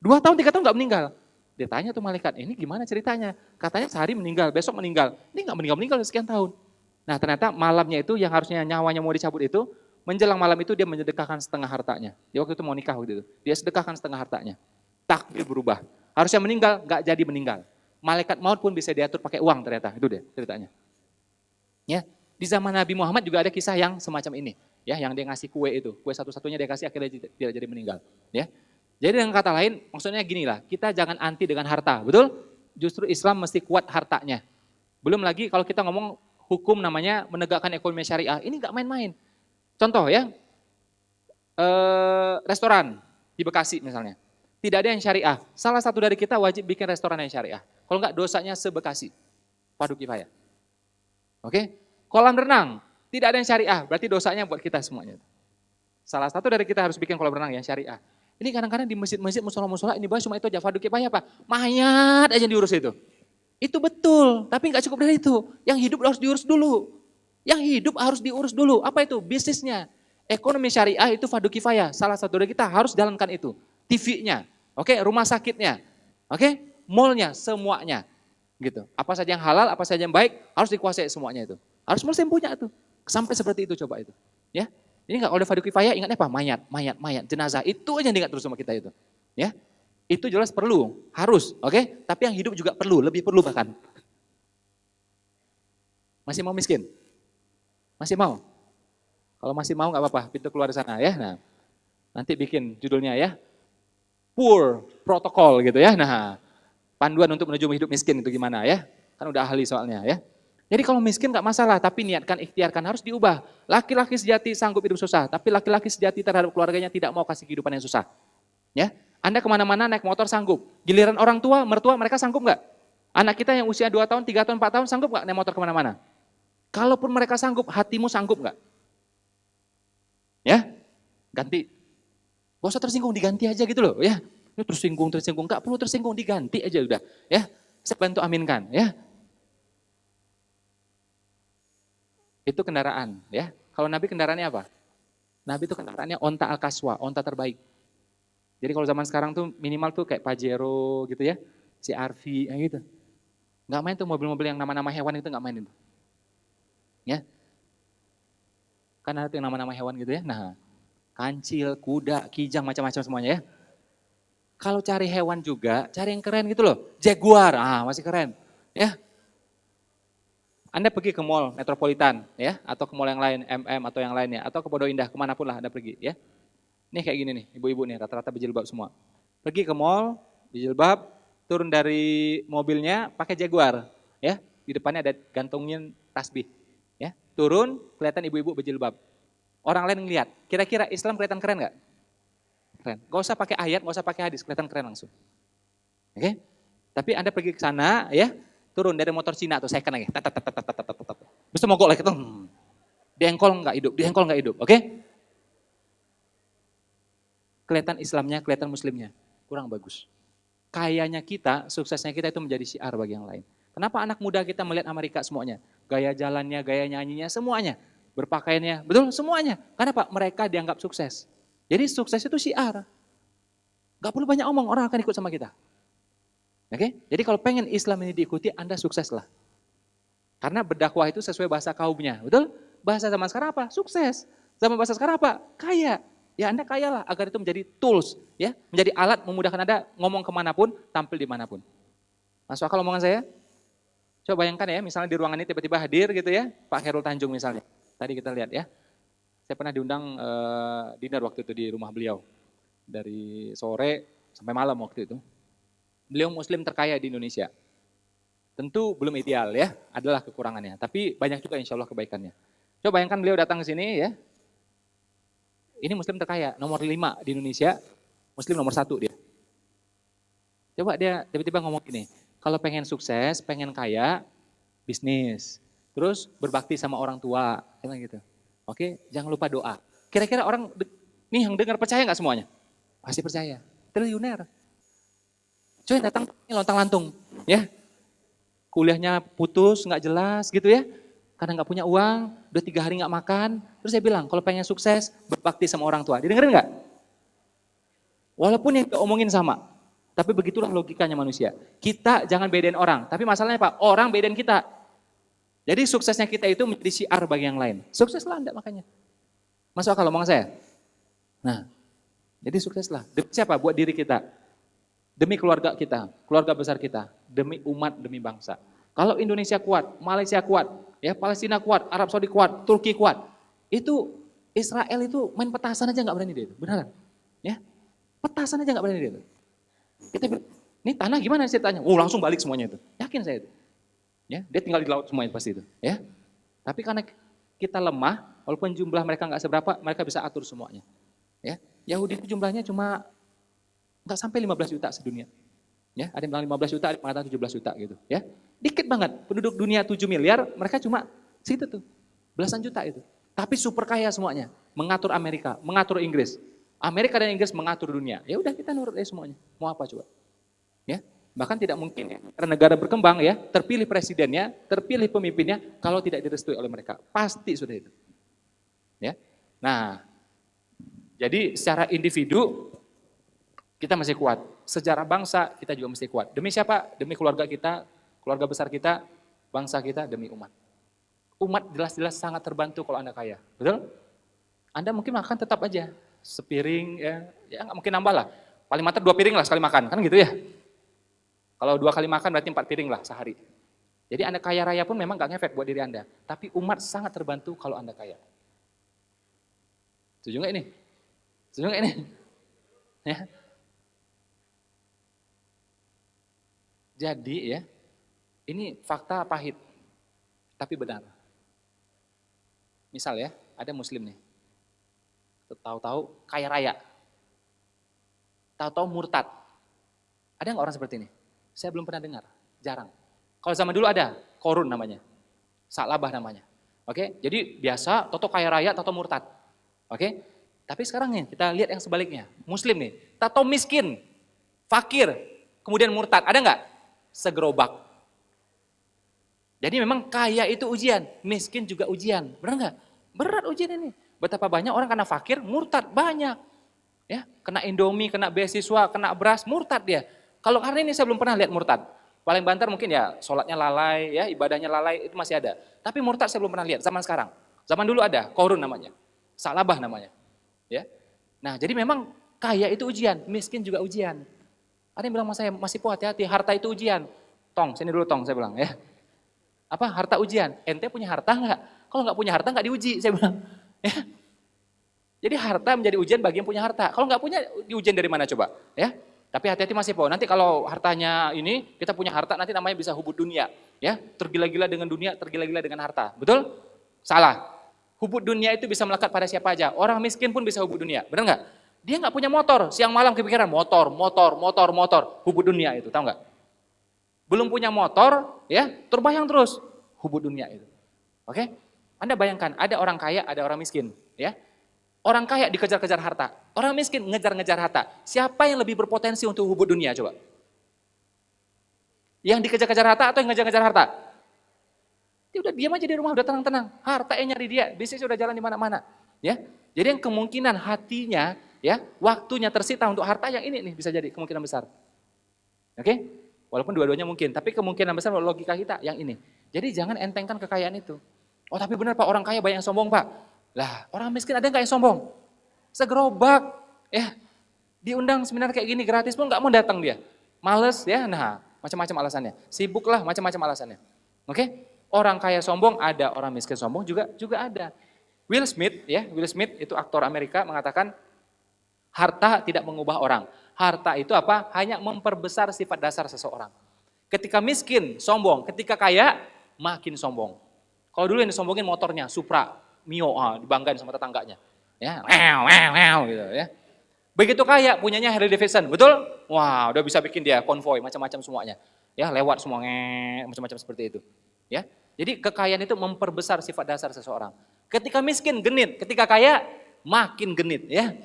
2 tahun, 3 tahun nggak meninggal. Dia tanya tuh malaikat, ini gimana ceritanya? Katanya sehari meninggal, besok meninggal. Ini nggak meninggal sekian tahun. Nah ternyata malamnya itu yang harusnya nyawanya mau dicabut itu, menjelang malam itu dia menyedekahkan setengah hartanya. Dia waktu itu mau nikah waktu itu. Dia sedekahkan setengah hartanya. Takdir berubah. Harusnya meninggal, nggak jadi meninggal. Malaikat maut pun bisa diatur pakai uang ternyata. Itu dia ceritanya. Ya, di zaman Nabi Muhammad juga ada kisah yang semacam ini. Ya, yang dia ngasih kue itu. Kue satu-satunya dia kasih akhirnya tidak jadi meninggal. Ya. Jadi dengan kata lain, maksudnya gini lah, kita jangan anti dengan harta, betul? Justru Islam mesti kuat hartanya. Belum lagi kalau kita ngomong hukum namanya menegakkan ekonomi syariah, ini nggak main-main. Contoh ya, restoran di Bekasi misalnya, tidak ada yang syariah. Salah satu dari kita wajib bikin restoran yang syariah. Kalau nggak dosanya sebekasi, fardu kifayah. Oke, kolam renang tidak ada yang syariah, berarti dosanya buat kita semuanya. Salah satu dari kita harus bikin kolam renang yang syariah. Ini kadang-kadang di masjid-masjid, musola-musola ini bahas cuma itu aja, fardu kifayah apa? Mayat aja diurus itu. Itu betul, tapi nggak cukup dari itu. Yang hidup harus diurus dulu. Yang hidup harus diurus dulu. Apa itu? Bisnisnya. Ekonomi syariah itu fardu kifayah. Salah satu dari kita harus jalankan itu. TV-nya, oke, rumah sakitnya, oke, mall-nya, semuanya. Gitu. Apa saja yang halal, apa saja yang baik, harus dikuasai semuanya itu. Harus mulai punya itu. Sampai seperti itu coba itu. Ya. Ini enggak oleh fardu kifayah, ingatnya apa? Mayat, jenazah. Itu aja yang diingat terus sama kita itu. Ya. Itu jelas perlu, harus, oke? Tapi yang hidup juga perlu, lebih perlu bahkan. Masih mau miskin? Masih mau? Kalau masih mau nggak apa-apa, pintu keluar di sana ya. Nah, nanti bikin judulnya ya, poor protocol gitu ya. Nah, panduan untuk menuju hidup miskin itu gimana ya. Kan udah ahli soalnya ya. Jadi kalau miskin nggak masalah, tapi niatkan, ikhtiarkan, harus diubah. Laki-laki sejati sanggup hidup susah, tapi laki-laki sejati terhadap keluarganya tidak mau kasih kehidupan yang susah. Ya, Anda kemana-mana naik motor sanggup. Giliran orang tua, mertua, mereka sanggup nggak? Anak kita yang usia 2 tahun, 3 tahun, 4 tahun sanggup nggak naik motor kemana-mana? Kalaupun mereka sanggup, hatimu sanggup nggak? Ya, ganti. Gak usah tersinggung, diganti aja gitu loh. Ya, ini tersinggung, nggak perlu tersinggung, diganti aja udah. Ya, saya bantu aminkan. Ya, itu kendaraan. Ya, kalau Nabi kendaraannya apa? Nabi itu kendaraannya onta al-kaswa, onta terbaik. Jadi kalau zaman sekarang tuh minimal tuh kayak Pajero gitu ya, CR-V gitu. Nggak main tuh mobil-mobil yang nama-nama hewan itu nggak main itu. Ya, kan ada tuh yang nama-nama hewan gitu ya. Nah, kancil, kuda, kijang, macam-macam semuanya ya. Kalau cari hewan juga, cari yang keren gitu loh. Jaguar, masih keren. Ya, Anda pergi ke mall metropolitan ya, atau ke mall yang lain, MM atau yang lainnya, atau ke Pondok Indah, kemanapun lah Anda pergi ya. Ini kayak gini nih, ibu-ibu nih, rata-rata berjilbab semua. Pergi ke mall, berjilbab, turun dari mobilnya pakai Jaguar, ya. Di depannya ada gantungin tasbih, ya. Turun, kelihatan ibu-ibu berjilbab. Orang lain ngeliat, kira-kira Islam kelihatan keren nggak? Keren. Gak usah pakai ayat, gak usah pakai hadis, kelihatan keren langsung. Oke? Tapi Anda pergi ke sana, ya, turun dari motor Cina tuh, second lagi, bisa mogok lagi, diengkol nggak hidup, oke? Kelihatan Islamnya, kelihatan Muslimnya, kurang bagus. Kayanya kita, suksesnya kita itu menjadi syiar bagi yang lain. Kenapa anak muda kita melihat Amerika semuanya? Gaya jalannya, gaya nyanyinya, semuanya. Berpakaiannya, betul semuanya. Karena Pak, mereka dianggap sukses. Jadi sukses itu syiar. Gak perlu banyak omong, orang akan ikut sama kita. Oke? Jadi kalau pengen Islam ini diikuti, Anda sukseslah. Karena berdakwah itu sesuai bahasa kaumnya, betul? Bahasa zaman sekarang apa? Sukses. Zaman bahasa sekarang apa? Kaya. Ya Anda kayalah agar itu menjadi tools, ya, menjadi alat memudahkan Anda ngomong kemanapun, tampil dimanapun. Masuk akal omongan saya? Coba bayangkan ya, misalnya di ruangan ini tiba-tiba hadir gitu ya, Pak Khairul Tanjung misalnya. Tadi kita lihat ya, saya pernah diundang dinner waktu itu di rumah beliau. Dari sore sampai malam waktu itu. Beliau muslim terkaya di Indonesia. Tentu belum ideal ya, adalah kekurangannya. Tapi banyak juga insya Allah kebaikannya. Coba bayangkan beliau datang ke sini ya, ini muslim terkaya, nomor 5 di Indonesia, muslim nomor 1 dia. Coba dia tiba-tiba ngomong gini, kalau pengen sukses, pengen kaya, bisnis. Terus berbakti sama orang tua, gitu. Oke, jangan lupa doa. Kira-kira orang nih yang dengar percaya nggak semuanya? Pasti percaya. Triliuner. Coba datang lontang-lantung, ya. Kuliahnya putus, nggak jelas gitu ya. Karena nggak punya uang, udah 3 hari nggak makan. Terus saya bilang, kalau pengen sukses, berbakti sama orang tua. Didengerin nggak? Walaupun yang omongin sama, tapi begitulah logikanya manusia. Kita jangan bedain orang, tapi masalahnya Pak, orang bedain kita. Jadi suksesnya kita itu menjadi syiar bagi yang lain. Sukseslah Anda makanya. Masuk akal omongan saya? Nah, jadi sukseslah. Demi siapa? Buat diri kita. Demi keluarga kita, keluarga besar kita. Demi umat, demi bangsa. Kalau Indonesia kuat, Malaysia kuat, ya Palestina kuat, Arab Saudi kuat, Turki kuat. Itu Israel itu main petasan aja nggak berani dia itu, beneran. Ya, petasan aja nggak berani dia itu. Kita bilang, ini tanah gimana ceritanya? Langsung balik semuanya itu. Yakin saya itu. Ya, dia tinggal di laut semuanya pasti itu. Ya, tapi karena kita lemah, walaupun jumlah mereka nggak seberapa, mereka bisa atur semuanya. Ya, Yahudi itu jumlahnya cuma nggak sampai 15 juta sedunia. Ya, ada yang bilang 15 juta, ada yang mengatakan 17 juta gitu. Ya, dikit banget. Penduduk dunia 7 miliar, mereka cuma situ tuh, belasan juta itu. Tapi super kaya semuanya, mengatur Amerika, mengatur Inggris. Amerika dan Inggris mengatur dunia. Ya udah kita nurut aja semuanya. Mau apa coba? Ya, bahkan tidak mungkin ya. Karena negara berkembang ya, terpilih presidennya, terpilih pemimpinnya kalau tidak direstui oleh mereka. Pasti sudah itu. Ya. Nah, jadi secara individu kita masih kuat. Sejarah bangsa kita juga mesti kuat. Demi siapa? Demi keluarga kita, keluarga besar kita, bangsa kita, demi umat. Umat jelas-jelas sangat terbantu kalau Anda kaya. Betul? Anda mungkin makan tetap aja. Sepiring, ya nggak mungkin nambah lah. Paling mantap 2 piring lah sekali makan, kan gitu ya. Kalau 2 kali makan berarti 4 piring lah sehari. Jadi Anda kaya raya pun memang nggak ngefek buat diri Anda. Tapi umat sangat terbantu kalau Anda kaya. Setuju nggak ini? Setuju nggak ini? Ya. Jadi ya, ini fakta pahit, tapi benar. Misal ya, ada muslim nih, tahu-tahu kaya raya, tahu-tahu murtad. Ada nggak orang seperti ini? Saya belum pernah dengar, jarang. Kalau zaman dulu ada, korun namanya, salabah namanya. Oke, jadi biasa, tahu kaya raya, tahu murtad. Oke, tapi sekarang nih kita lihat yang sebaliknya, muslim nih, tahu miskin, fakir, kemudian murtad, ada nggak? Segerobak. Jadi memang kaya itu ujian, miskin juga ujian, benar nggak? Berat ujian ini. Betapa banyak orang karena fakir, murtad banyak. Ya, kena Indomie, kena beasiswa, kena beras, murtad dia. Kalau hari ini saya belum pernah lihat murtad. Paling banter mungkin ya sholatnya lalai, ya ibadahnya lalai, itu masih ada. Tapi murtad saya belum pernah lihat zaman sekarang. Zaman dulu ada, korun namanya, salabah namanya. Ya, nah jadi memang kaya itu ujian, miskin juga ujian. Ada yang bilang sama saya, masih po hati-hati, harta itu ujian. Tong, sini dulu tong, saya bilang ya. Apa harta ujian? Ente punya harta enggak? Kalau enggak punya harta enggak diuji, saya bilang. Ya. Jadi harta menjadi ujian bagi yang punya harta. Kalau enggak punya, diujian dari mana coba? Ya. Tapi hati-hati masih po. Nanti kalau hartanya ini, kita punya harta, nanti namanya bisa hubud dunia. Ya, tergila-gila dengan dunia, tergila-gila dengan harta. Betul? Salah. Hubud dunia itu bisa melekat pada siapa aja. Orang miskin pun bisa hubud dunia. Benar enggak? Dia enggak punya motor, siang malam kepikiran motor. Hubud dunia itu, tahu enggak? Belum punya motor, ya terbayang terus hubud dunia itu. Oke? Anda bayangkan, ada orang kaya, ada orang miskin. Ya, orang kaya dikejar-kejar harta, orang miskin ngejar-ngejar harta. Siapa yang lebih berpotensi untuk hubud dunia coba? Yang dikejar-kejar harta atau yang ngejar-ngejar harta? Dia udah diam aja di rumah, udah tenang-tenang. Harta yang nyari dia, bisnis udah jalan di mana-mana. Ya, jadi yang kemungkinan hatinya, ya waktunya tersita untuk harta yang ini nih bisa jadi kemungkinan besar. Oke? Walaupun dua-duanya mungkin, tapi kemungkinan besar logika kita yang ini. Jadi jangan entengkan kekayaan itu. Oh tapi benar Pak, orang kaya banyak yang sombong Pak. Lah orang miskin ada nggak yang sombong? Segerobak, ya diundang seminar kayak gini gratis pun nggak mau datang dia. Males ya, nah macam-macam alasannya. Sibuk lah macam-macam alasannya. Oke? Orang kaya sombong ada, orang miskin sombong juga ada. Will Smith itu aktor Amerika mengatakan harta tidak mengubah orang. Harta itu apa? Hanya memperbesar sifat dasar seseorang. Ketika miskin, sombong. Ketika kaya, makin sombong. Kalau dulu yang disombongin motornya, Supra, Mio, dibanggain sama tetangganya. Ya, gitu ya. Begitu kaya, punyanya Harley Davidson, betul? Wah, udah bisa bikin dia konvoy, macam-macam semuanya. Ya, lewat semua, macam-macam seperti itu. Ya, jadi kekayaan itu memperbesar sifat dasar seseorang. Ketika miskin, genit. Ketika kaya, makin genit. Ya.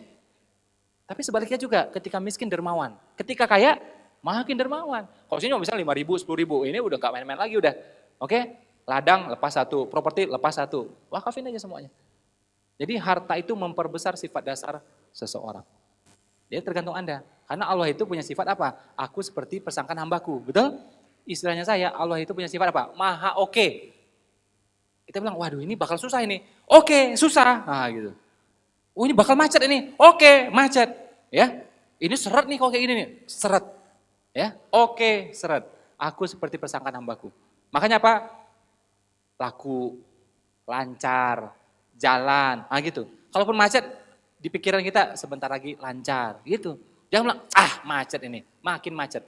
Tapi sebaliknya juga, ketika miskin dermawan. Ketika kaya, makin dermawan. Kalau sini misalnya 5.000, 10.000, ini udah gak main-main lagi udah. Oke, ladang lepas 1, properti lepas 1. Wakafin aja semuanya. Jadi harta itu memperbesar sifat dasar seseorang. Dia tergantung Anda. Karena Allah itu punya sifat apa? Aku seperti persangkaan hambaku, betul? Istilahnya saya, Allah itu punya sifat apa? Maha oke. Kita bilang, waduh ini bakal susah ini. Oke, susah. Nah gitu. Oh ini bakal macet ini, oke macet, ya. Ini seret nih kalau kayak gini nih, seret, ya. Oke seret. Aku seperti persangkaan hambaku. Makanya apa? Laku, lancar, jalan, gitu. Kalaupun macet, di pikiran kita sebentar lagi lancar, gitu. Jangan bilang, macet ini, makin macet.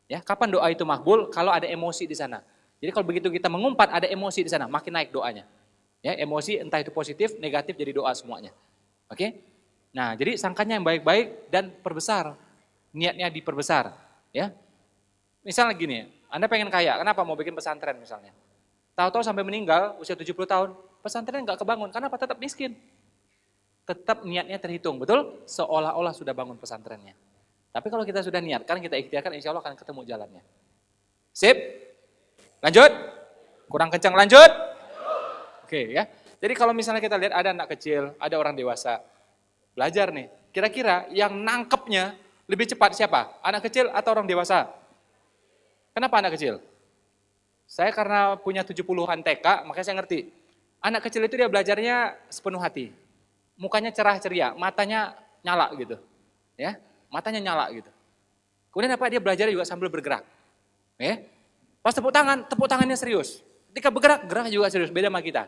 Ya, kapan doa itu makbul? Kalau ada emosi di sana. Jadi kalau begitu kita mengumpat ada emosi di sana, makin naik doanya. Ya, emosi entah itu positif, negatif jadi doa semuanya. Oke, nah jadi sangkanya yang baik-baik dan perbesar, niatnya diperbesar, ya. Misalnya gini, Anda pengen kaya, kenapa mau bikin pesantren misalnya? Tahu-tahu sampai meninggal usia 70 tahun, pesantren nggak kebangun, karena apa? Tetap miskin. Tetap niatnya terhitung, betul? Seolah-olah sudah bangun pesantrennya. Tapi kalau kita sudah niatkan, kita ikhtiarkan, insya Allah akan ketemu jalannya. Sip? Lanjut? Kurang kencang lanjut? Oke ya. Jadi kalau misalnya kita lihat ada anak kecil, ada orang dewasa, belajar nih, kira-kira yang nangkepnya lebih cepat siapa? Anak kecil atau orang dewasa? Kenapa anak kecil? Saya karena punya 70-an TK, makanya saya ngerti. Anak kecil itu dia belajarnya sepenuh hati. Mukanya cerah ceria, matanya nyala gitu. Ya, matanya nyala gitu. Kemudian apa? Dia belajar juga sambil bergerak. Ya. Pas tepuk tangannya serius. Ketika bergerak, gerak juga serius, beda sama kita.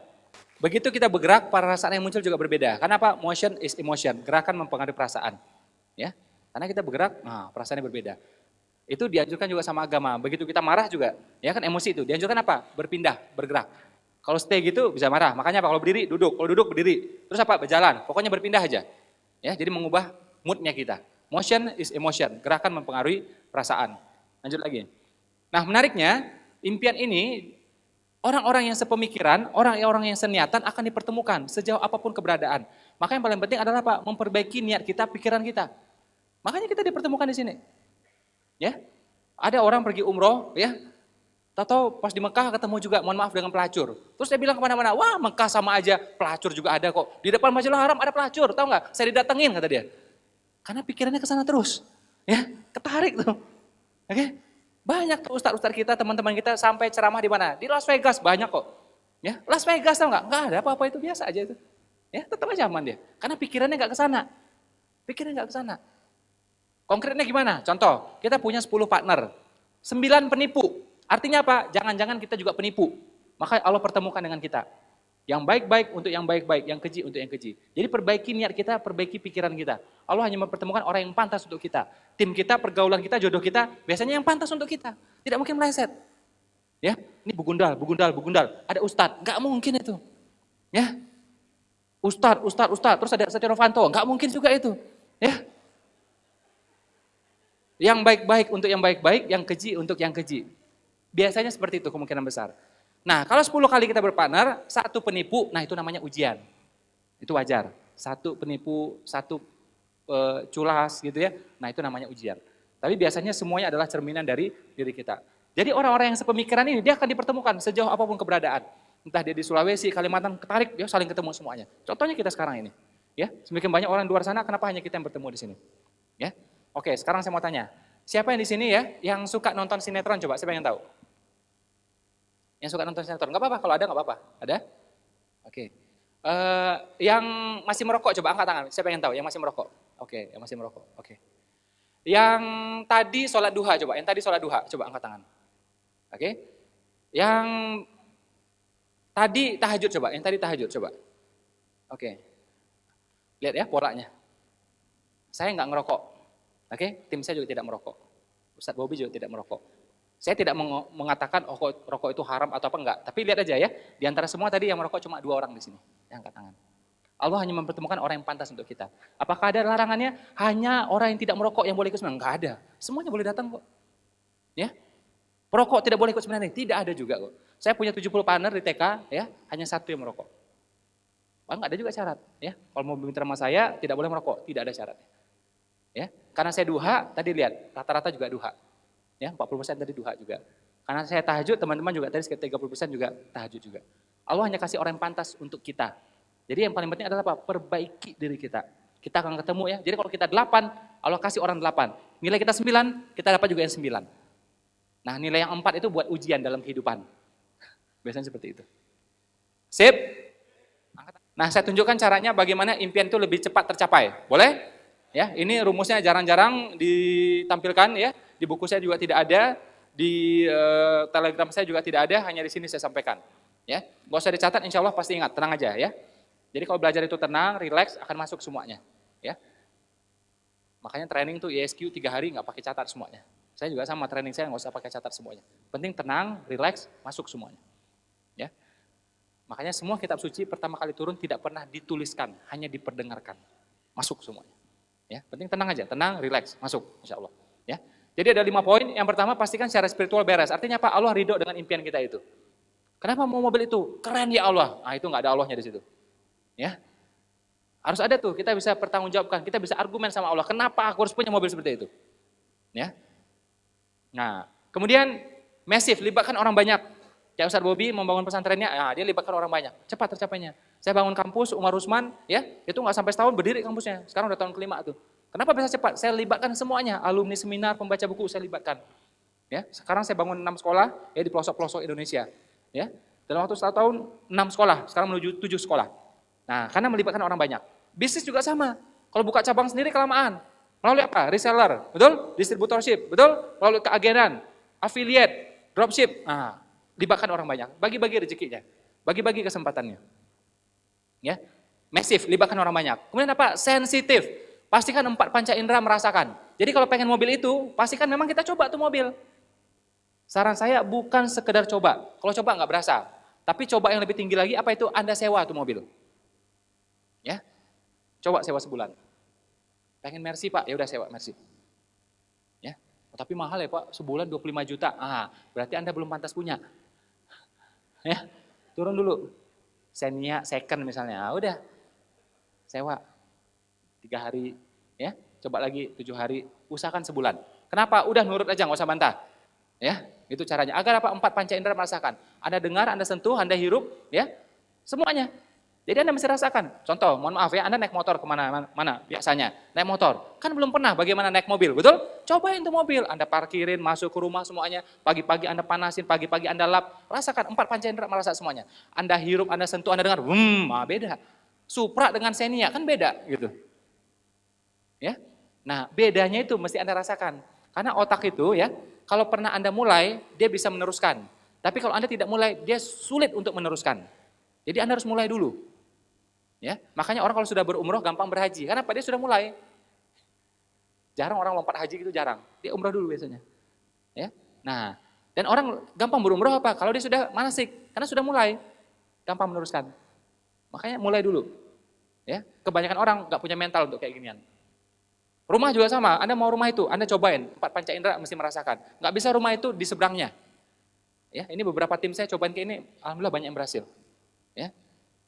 Begitu kita bergerak, perasaan yang muncul juga berbeda. Karena apa? Motion is emotion. Gerakan mempengaruhi perasaan. Ya, karena kita bergerak, perasaannya berbeda. Itu dianjurkan juga sama agama. Begitu kita marah juga, ya kan emosi itu. Dianjurkan apa? Berpindah, bergerak. Kalau stay gitu bisa marah. Makanya apa? Kalau berdiri, duduk. Kalau duduk, berdiri. Terus apa? Berjalan. Pokoknya berpindah aja. Ya, jadi mengubah moodnya kita. Motion is emotion. Gerakan mempengaruhi perasaan. Lanjut lagi. Nah, menariknya, impian ini orang-orang yang sepemikiran, orang-orang yang seniatan akan dipertemukan sejauh apapun keberadaan. Maka yang paling penting adalah apa? Memperbaiki niat kita, pikiran kita. Makanya kita dipertemukan di sini. Ya, ada orang pergi umroh, ya, tahu pas di Mekah ketemu juga, mohon maaf dengan pelacur. Terus dia bilang kemana-mana, wah Mekah sama aja, pelacur juga ada kok. Di depan Masjidil Haram ada pelacur, tahu nggak? Saya didatengin kata dia. Karena pikirannya ke sana terus, ya, ketarik tuh. Oke, banyak tuh ustadz-ustadz kita, teman-teman kita sampai ceramah di mana? Di Las Vegas banyak kok. Ya, Las Vegas tahu nggak? Nggak ada apa-apa, itu biasa aja itu. Ya, tetap aja aman dia. Karena pikirannya nggak ke sana. Pikirannya nggak ke sana. Konkretnya gimana? Contoh, kita punya 10 partner, 9 penipu. Artinya apa? Jangan-jangan kita juga penipu. Maka Allah pertemukan dengan kita. Yang baik-baik untuk yang baik-baik, yang keji untuk yang keji. Jadi perbaiki niat kita, perbaiki pikiran kita. Allah hanya mempertemukan orang yang pantas untuk kita. Tim kita, pergaulan kita, jodoh kita, biasanya yang pantas untuk kita. Tidak mungkin meleset. Ya, ini begundal. Ada ustadz, nggak mungkin itu. Ya, ustadz. Terus ada Setia Novanto, nggak mungkin juga itu. Ya, yang baik-baik untuk yang baik-baik, yang keji untuk yang keji. Biasanya seperti itu kemungkinan besar. Nah, kalau 10 kali kita berpartner, satu penipu, nah itu namanya ujian. Itu wajar. Satu penipu, satu culas gitu ya, nah itu namanya ujian. Tapi biasanya semuanya adalah cerminan dari diri kita. Jadi orang-orang yang sepemikiran ini, dia akan dipertemukan sejauh apapun keberadaan. Entah dia di Sulawesi, Kalimantan, ketarik, dia saling ketemu semuanya. Contohnya kita sekarang ini. Ya, semakin banyak orang di luar sana, kenapa hanya kita yang bertemu di sini? Ya. Oke, sekarang saya mau tanya. Siapa yang di sini ya, yang suka nonton sinetron? Coba, siapa yang tahu? Yang suka nonton sinetron? Enggak apa-apa, kalau ada enggak apa-apa. Ada? Oke. Yang masih merokok, coba angkat tangan. Siapa yang tahu? Yang masih merokok? Oke, yang masih merokok. Oke. Yang tadi sholat duha, coba. Yang tadi sholat duha, coba angkat tangan. Oke. Yang tadi tahajud, coba. Yang tadi tahajud, coba. Oke. Lihat ya polanya. Saya enggak ngerokok. Oke, tim saya juga tidak merokok. Ustadz Bobi juga tidak merokok. Saya tidak mengatakan rokok itu haram atau apa enggak. Tapi lihat aja ya, di antara semua tadi yang merokok cuma 2 orang di sini. Yang angkat tangan. Allah hanya mempertemukan orang yang pantas untuk kita. Apakah ada larangannya? Hanya orang yang tidak merokok yang boleh ikut seminar? Enggak ada. Semuanya boleh datang kok. Ya. Perokok tidak boleh ikut seminar? Tidak ada juga kok. Saya punya 70 partner di TK, ya, hanya 1 yang merokok. Enggak ada juga syarat. Ya. Kalau mau bermitra sama saya, tidak boleh merokok. Tidak ada syaratnya. Ya. Karena saya duha, tadi lihat, rata-rata juga duha. Ya, 40% tadi duha juga. Karena saya tahajud, teman-teman juga tadi sekitar 30% juga tahajud juga. Allah hanya kasih orang yang pantas untuk kita. Jadi yang paling penting adalah apa? Perbaiki diri kita. Kita akan ketemu ya. Jadi kalau kita 8, Allah kasih orang 8. Nilai kita 9, kita dapat juga yang 9. Nah, nilai yang 4 itu buat ujian dalam kehidupan. Biasanya seperti itu. Sip? Nah, saya tunjukkan caranya bagaimana impian itu lebih cepat tercapai. Boleh? Ya, ini rumusnya jarang-jarang ditampilkan ya. Di buku saya juga tidak ada, di Telegram saya juga tidak ada, hanya di sini saya sampaikan. Ya, nggak usah dicatat, insya Allah pasti ingat, tenang aja ya. Jadi kalau belajar itu tenang, relax, akan masuk semuanya. Ya, makanya training tuh ISQ 3 hari nggak pakai catat semuanya. Saya juga sama, training saya nggak usah pakai catat semuanya. Penting tenang, relax, masuk semuanya. Ya, makanya semua kitab suci pertama kali turun tidak pernah dituliskan, hanya diperdengarkan, masuk semuanya. Ya, penting tenang aja, tenang, relax, masuk, insya Allah. Ya. Jadi ada 5 poin. Yang pertama, pastikan secara spiritual beres. Artinya apa? Allah ridho dengan impian kita itu. Kenapa mau mobil itu? Keren ya Allah. Nah, itu nggak ada Allahnya di situ. Ya, harus ada tuh. Kita bisa pertanggungjawabkan. Kita bisa argumen sama Allah. Kenapa aku harus punya mobil seperti itu? Ya. Nah, kemudian masif, libatkan orang banyak. Kayak Ustadz Bobi membangun pesantrennya, nah, dia libatkan orang banyak. Cepat tercapainya. Saya bangun kampus Umar Usman, ya, itu nggak sampai setahun berdiri kampusnya. Sekarang udah tahun kelima tuh. Kenapa bisa cepat? Saya libatkan semuanya, alumni seminar, pembaca buku saya libatkan. Ya, sekarang saya bangun 6 sekolah ya di pelosok-pelosok Indonesia. Ya, dalam waktu 1 tahun 6 sekolah, sekarang menuju 7 sekolah. Nah, karena melibatkan orang banyak. Bisnis juga sama. Kalau buka cabang sendiri kelamaan. Melalui apa? Reseller, betul? Distributorship, betul? Melalui keagenan, affiliate, dropship. Nah, libatkan orang banyak. Bagi-bagi rezekinya, bagi-bagi kesempatannya. Ya, masif, libatkan orang banyak. Kemudian apa? Sensitif. Pastikan 4 panca indera merasakan. Jadi kalau pengen mobil itu, pastikan memang kita coba tuh mobil. Saran saya bukan sekedar coba. Kalau coba nggak berasa. Tapi coba yang lebih tinggi lagi, apa itu? Anda sewa tuh mobil. Ya, coba sewa sebulan. Pengen Mercy Pak, ya udah sewa Mercy. Ya, tapi mahal ya Pak, sebulan 25 juta. Berarti Anda belum pantas punya. Ya, turun dulu. Xenia second misalnya, udah sewa 3 hari, ya, coba lagi 7 hari, usahakan sebulan. Kenapa? Udah nurut aja, nggak usah bantah. Ya, itu caranya. Agar apa? 4 panca indera merasakan. Anda dengar, Anda sentuh, Anda hirup, ya, semuanya. Jadi Anda mesti rasakan. Contoh, mohon maaf ya, Anda naik motor kemana-mana biasanya. Naik motor, kan belum pernah bagaimana naik mobil, betul? Cobain tuh mobil, Anda parkirin, masuk ke rumah semuanya. Pagi-pagi Anda panasin, pagi-pagi Anda lap. Rasakan, 4 panca indera merasa semuanya. Anda hirup, Anda sentuh, Anda dengar, beda. Supra dengan Xenia, kan beda gitu. Ya, nah bedanya itu mesti Anda rasakan. Karena otak itu ya, kalau pernah Anda mulai, dia bisa meneruskan. Tapi kalau Anda tidak mulai, dia sulit untuk meneruskan. Jadi Anda harus mulai dulu. Ya, makanya orang kalau sudah berumroh gampang berhaji. Karena apa? Dia sudah mulai. Jarang orang lompat haji gitu, jarang. Dia umroh dulu biasanya. Ya, nah, dan orang gampang berumroh apa? Kalau dia sudah manasik, karena sudah mulai, gampang meneruskan. Makanya mulai dulu. Ya, kebanyakan orang nggak punya mental untuk kayak ginian. Rumah juga sama, Anda mau rumah itu, Anda cobain, 4 panca indera mesti merasakan. Nggak bisa rumah itu di seberangnya. Ya, ini beberapa tim saya cobain kayak ini, alhamdulillah banyak yang berhasil. Ya,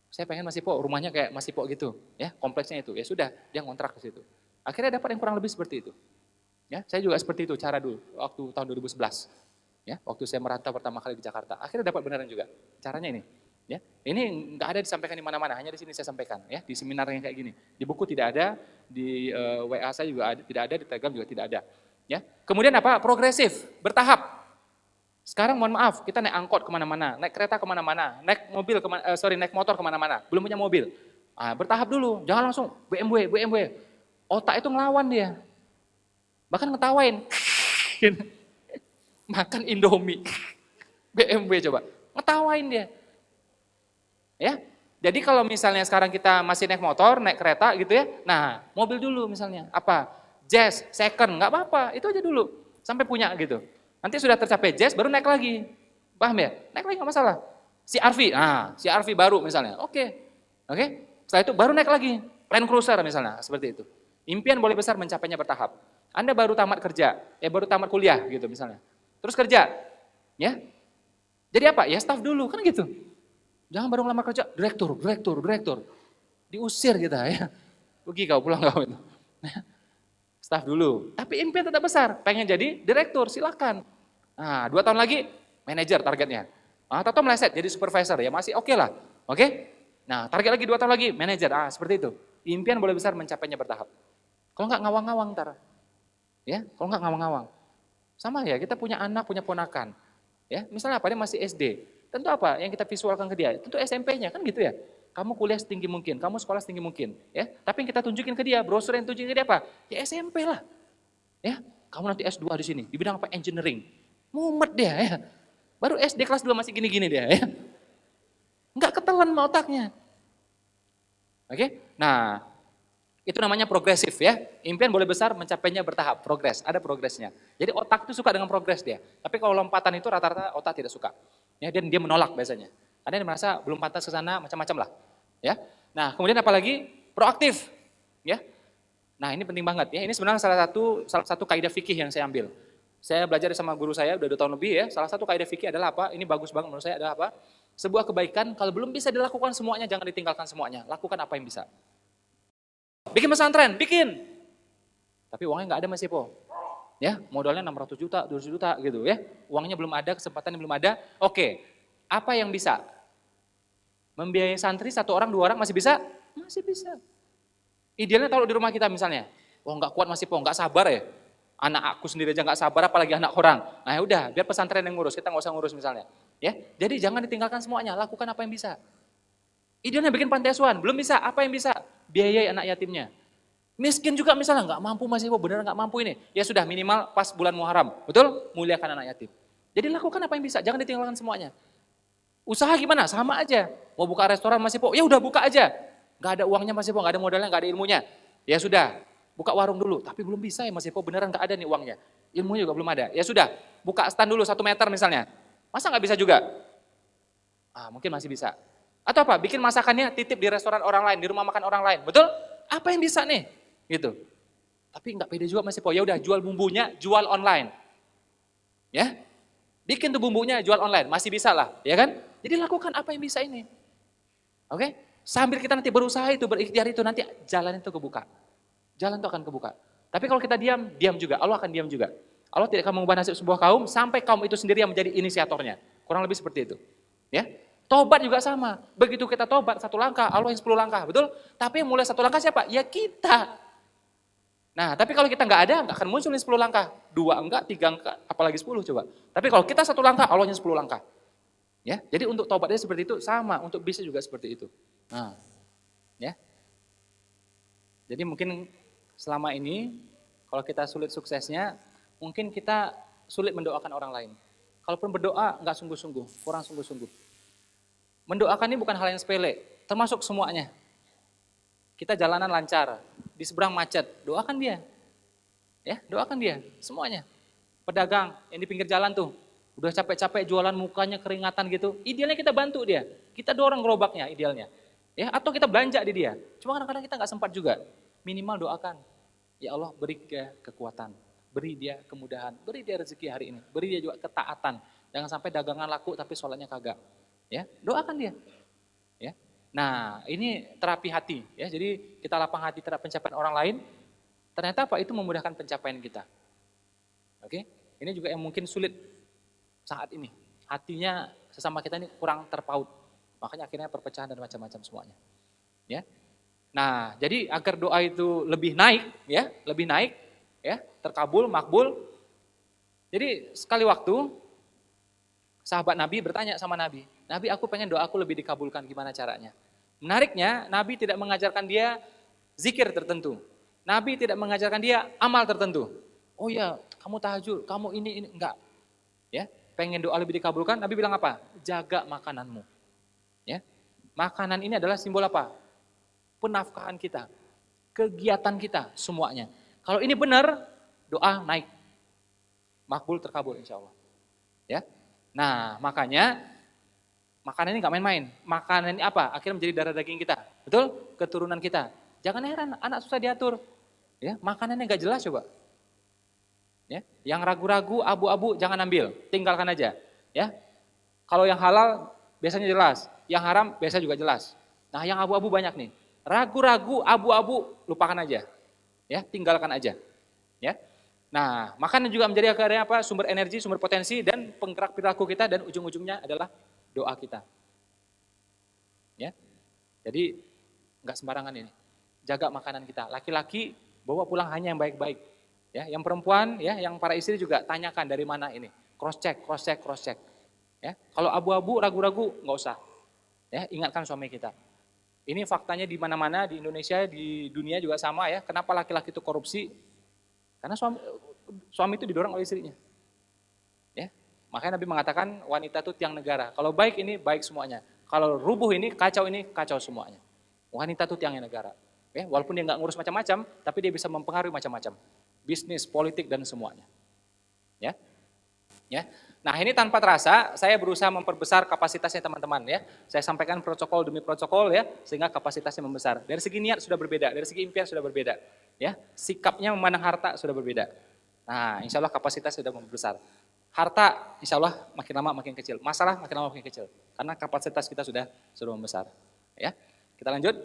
saya pengen Mas Ipo, rumahnya kayak Mas Ipo gitu, ya, kompleksnya itu. Ya sudah, dia ngontrak ke situ. Akhirnya dapat yang kurang lebih seperti itu. Ya, saya juga seperti itu cara dulu waktu tahun 2011. Ya, waktu saya merantau pertama kali di Jakarta. Akhirnya dapat beneran juga. Caranya ini. Ya, ini nggak ada disampaikan di mana-mana, hanya di sini saya sampaikan, ya, di seminar yang kayak gini. Di buku tidak ada, di WA saya juga ada, tidak ada, di Telegram juga tidak ada. Ya, kemudian apa? Progresif, bertahap. Sekarang mohon maaf, kita naik angkot kemana-mana, naik kereta kemana-mana, naik mobil, naik motor kemana-mana, belum punya mobil. Bertahap dulu, jangan langsung BMW. Otak itu ngelawan dia, bahkan ngetawain. Makan Indomie, BMW coba, ngetawain dia. Ya, jadi kalau misalnya sekarang kita masih naik motor, naik kereta gitu ya, nah mobil dulu misalnya, apa? Jazz, second, nggak apa-apa, itu aja dulu, sampai punya gitu. Nanti sudah tercapai Jazz, baru naik lagi, paham ya? Naik lagi nggak masalah. CR-V, CR-V baru misalnya, oke. Setelah itu baru naik lagi, Land Cruiser misalnya, seperti itu. Impian boleh besar, mencapainya bertahap. Anda baru tamat kerja, baru tamat kuliah gitu misalnya, terus kerja, ya. Jadi apa? Ya staff dulu, kan gitu. Jangan baru ngelamar kerja, direktur. Diusir kita ya. Pergi kau, pulang kau itu. Staff dulu. Tapi impian tetap besar, pengen jadi direktur, silakan. 2 tahun lagi, manajer targetnya. Atau meleset jadi supervisor, ya masih oke lah. Oke? Nah, target lagi 2 tahun lagi, manajer. Seperti itu. Impian boleh besar, mencapainya bertahap. Kalau nggak ngawang-ngawang ntar. Ya, kalau nggak ngawang-ngawang. Sama ya, kita punya anak, punya ponakan. Ya, misalnya apa, dia masih SD. Tentu apa yang kita visualkan ke dia? Tentu SMP-nya, kan gitu ya. Kamu kuliah setinggi mungkin, kamu sekolah setinggi mungkin, ya. Tapi yang kita tunjukin ke dia, brosur yang tunjukin ke dia apa? Ya SMP lah. Ya, kamu nanti S2 di sini, di bidang apa? Engineering. Mumet dia ya. Baru SD kelas 2 masih gini-gini dia ya. Enggak ketelan sama otaknya. Oke? Nah, itu namanya progresif ya. Impian boleh besar, mencapainya bertahap, progres, ada progresnya. Jadi otak itu suka dengan progres dia. Tapi kalau lompatan itu rata-rata otak tidak suka. Ya, dan dia menolak biasanya. Karena dia merasa belum pantas ke sana, macam-macam lah. Ya. Nah, kemudian apalagi proaktif. Ya. Nah, ini penting banget ya. Ini sebenarnya salah satu kaidah fikih yang saya ambil. Saya belajar sama guru saya udah 2 tahun lebih ya. Salah satu kaidah fikih adalah apa? Ini bagus banget menurut saya adalah apa? Sebuah kebaikan kalau belum bisa dilakukan semuanya, jangan ditinggalkan semuanya. Lakukan apa yang bisa. Bikin pesantren, bikin. Tapi uangnya nggak ada Mas Ipo. Ya, modalnya 600 juta, 200 juta gitu ya. Uangnya belum ada, kesempatannya belum ada. Oke, apa yang bisa? Membiayai santri 1 orang, 2 orang masih bisa? Masih bisa. Idealnya kalau di rumah kita misalnya, nggak kuat Mas Ipo, nggak sabar ya. Anak aku sendiri aja nggak sabar, apalagi anak orang. Nah ya udah, biar pesantren yang ngurus, kita nggak usah ngurus misalnya. Ya, jadi jangan ditinggalkan semuanya, lakukan apa yang bisa. Idealnya bikin panti asuhan, belum bisa, apa yang bisa? Biayai anak yatimnya. Miskin juga misalnya, nggak mampu Mas Ipo, beneran nggak mampu ini. Ya sudah, minimal pas bulan Muharram, betul? Muliakan anak yatim. Jadi lakukan apa yang bisa, jangan ditinggalkan semuanya. Usaha gimana? Sama aja. Mau buka restoran Mas Ipo, ya udah buka aja. Nggak ada uangnya Mas Ipo, nggak ada modalnya, nggak ada ilmunya. Ya sudah, buka warung dulu, tapi belum bisa ya Mas Eko, beneran nggak ada nih uangnya. Ilmunya juga belum ada. Ya sudah, buka stand dulu 1 meter misalnya. Masa nggak bisa juga? Mungkin masih bisa. Atau apa? Bikin masakannya titip di restoran orang lain, di rumah makan orang lain. Betul? Apa yang bisa nih? Gitu. Tapi nggak pede juga Mas Eko. Ya udah, jual bumbunya, jual online. Ya. Bikin tuh bumbunya, jual online. Masih bisa lah, ya kan? Jadi lakukan apa yang bisa ini. Oke? Sambil kita nanti berusaha itu, berikhtiar itu, nanti jalan itu kebuka. Jalan itu akan kebuka. Tapi kalau kita diam, diam juga. Allah akan diam juga. Allah tidak akan mengubah nasib sebuah kaum sampai kaum itu sendiri yang menjadi inisiatornya. Kurang lebih seperti itu. Ya, tobat juga sama. Begitu kita tobat 1 langkah, Allah yang 10 langkah, betul? Tapi yang mulai 1 langkah siapa? Ya kita. Nah, tapi kalau kita nggak ada, nggak akan muncul 10 langkah. 2 enggak, 3 enggak, apalagi 10 coba. Tapi kalau kita 1 langkah, Allahnya 10 langkah. Ya, jadi untuk tobatnya seperti itu sama, untuk bisa juga seperti itu. Nah, ya. Jadi mungkin selama ini kalau kita sulit suksesnya, mungkin kita sulit mendoakan orang lain. Kalaupun berdoa nggak sungguh-sungguh, kurang sungguh-sungguh. Mendoakan ini bukan hal yang sepele, termasuk semuanya. Kita jalanan lancar, di seberang macet, doakan dia. Ya, doakan dia, semuanya. Pedagang yang di pinggir jalan tuh, udah capek-capek jualan mukanya keringatan gitu, idealnya kita bantu dia. Kita dorong gerobaknya idealnya. Ya, atau kita belanja di dia. Cuma kadang-kadang kita nggak sempat juga. Minimal doakan. Ya Allah, beri dia kekuatan, beri dia kemudahan, beri dia rezeki hari ini, beri dia juga ketaatan. Jangan sampai dagangan laku tapi sholatnya kagak. Ya, doakan dia. Ya. Nah, ini terapi hati ya. Jadi kita lapang hati terhadap pencapaian orang lain. Ternyata apa? Itu memudahkan pencapaian kita. Oke? Ini juga yang mungkin sulit saat ini. Hatinya sesama kita ini kurang terpaut. Makanya akhirnya perpecahan dan macam-macam semuanya. Ya. Nah, jadi agar doa itu lebih naik ya, terkabul, makbul. Jadi sekali waktu sahabat Nabi bertanya sama Nabi, Nabi aku pengen doaku lebih dikabulkan, gimana caranya? Menariknya, Nabi tidak mengajarkan dia zikir tertentu. Nabi tidak mengajarkan dia amal tertentu. Oh ya, kamu tahajud, kamu ini, enggak. Ya, pengen doa lebih dikabulkan, Nabi bilang apa? Jaga makananmu. Ya. Makanan ini adalah simbol apa? Penafkahan kita, kegiatan kita, semuanya. Kalau ini benar, doa naik. Makbul terkabul insya Allah. Ya. Nah, makanya makanan ini gak main-main. Makanan ini apa? Akhirnya menjadi darah daging kita. Betul? Keturunan kita. Jangan heran, anak susah diatur. Ya, makanannya gak jelas coba. Ya, yang ragu-ragu, abu-abu jangan ambil, tinggalkan aja. Ya, kalau yang halal biasanya jelas, yang haram biasa juga jelas. Nah, yang abu-abu banyak nih. Ragu-ragu, abu-abu lupakan aja. Ya, tinggalkan aja. Ya. Nah, makanan juga menjadi akhirnya apa? Sumber energi, sumber potensi dan penggerak perilaku kita dan ujung-ujungnya adalah doa kita. Ya. Jadi enggak sembarangan ini. Jaga makanan kita. Laki-laki bawa pulang hanya yang baik-baik. Ya, yang perempuan, ya, yang para istri juga tanyakan dari mana ini. Cross check. Ya, kalau abu-abu, ragu-ragu, nggak usah. Ya, ingatkan suami kita. Ini faktanya di mana-mana, di Indonesia, di dunia juga sama ya. Kenapa laki-laki itu korupsi? Karena suami itu didorong oleh istrinya. Ya, makanya Nabi mengatakan wanita itu tiang negara. Kalau baik ini baik semuanya. Kalau rubuh ini kacau semuanya. Wanita itu tiangnya negara. Ya, walaupun dia nggak ngurus macam-macam, tapi dia bisa mempengaruhi macam-macam. Bisnis, politik, dan semuanya. Ya, ya. Nah ini tanpa terasa, saya berusaha memperbesar kapasitasnya teman-teman ya. Saya sampaikan protokol demi protokol ya, sehingga kapasitasnya membesar. Dari segi niat sudah berbeda, dari segi impian sudah berbeda. Ya, sikapnya memandang harta sudah berbeda. Nah insya Allah kapasitas sudah membesar. Harta insya Allah makin lama makin kecil, masalah makin lama makin kecil. Karena kapasitas kita sudah membesar. Ya, kita lanjut.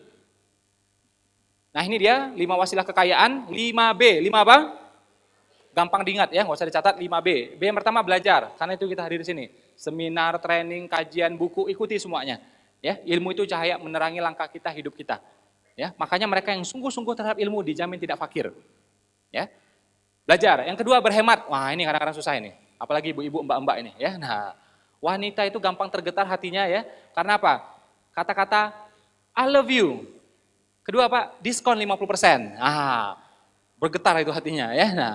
Nah ini dia 5 wasilah kekayaan, 5B, 5 apa? Gampang diingat ya, nggak usah dicatat 5B. B yang pertama belajar, karena itu kita hadir di sini. Seminar, training, kajian, buku, ikuti semuanya. Ya, ilmu itu cahaya menerangi langkah kita, hidup kita. Ya, makanya mereka yang sungguh-sungguh terhadap ilmu dijamin tidak fakir. Ya, belajar. Yang kedua berhemat. Wah ini kadang-kadang susah ini, apalagi ibu-ibu, mbak-mbak ini. Ya, nah wanita itu gampang tergetar hatinya ya, karena apa? Kata-kata I love you. Kedua apa? Diskon 50%. Bergetar itu hatinya ya. Nah,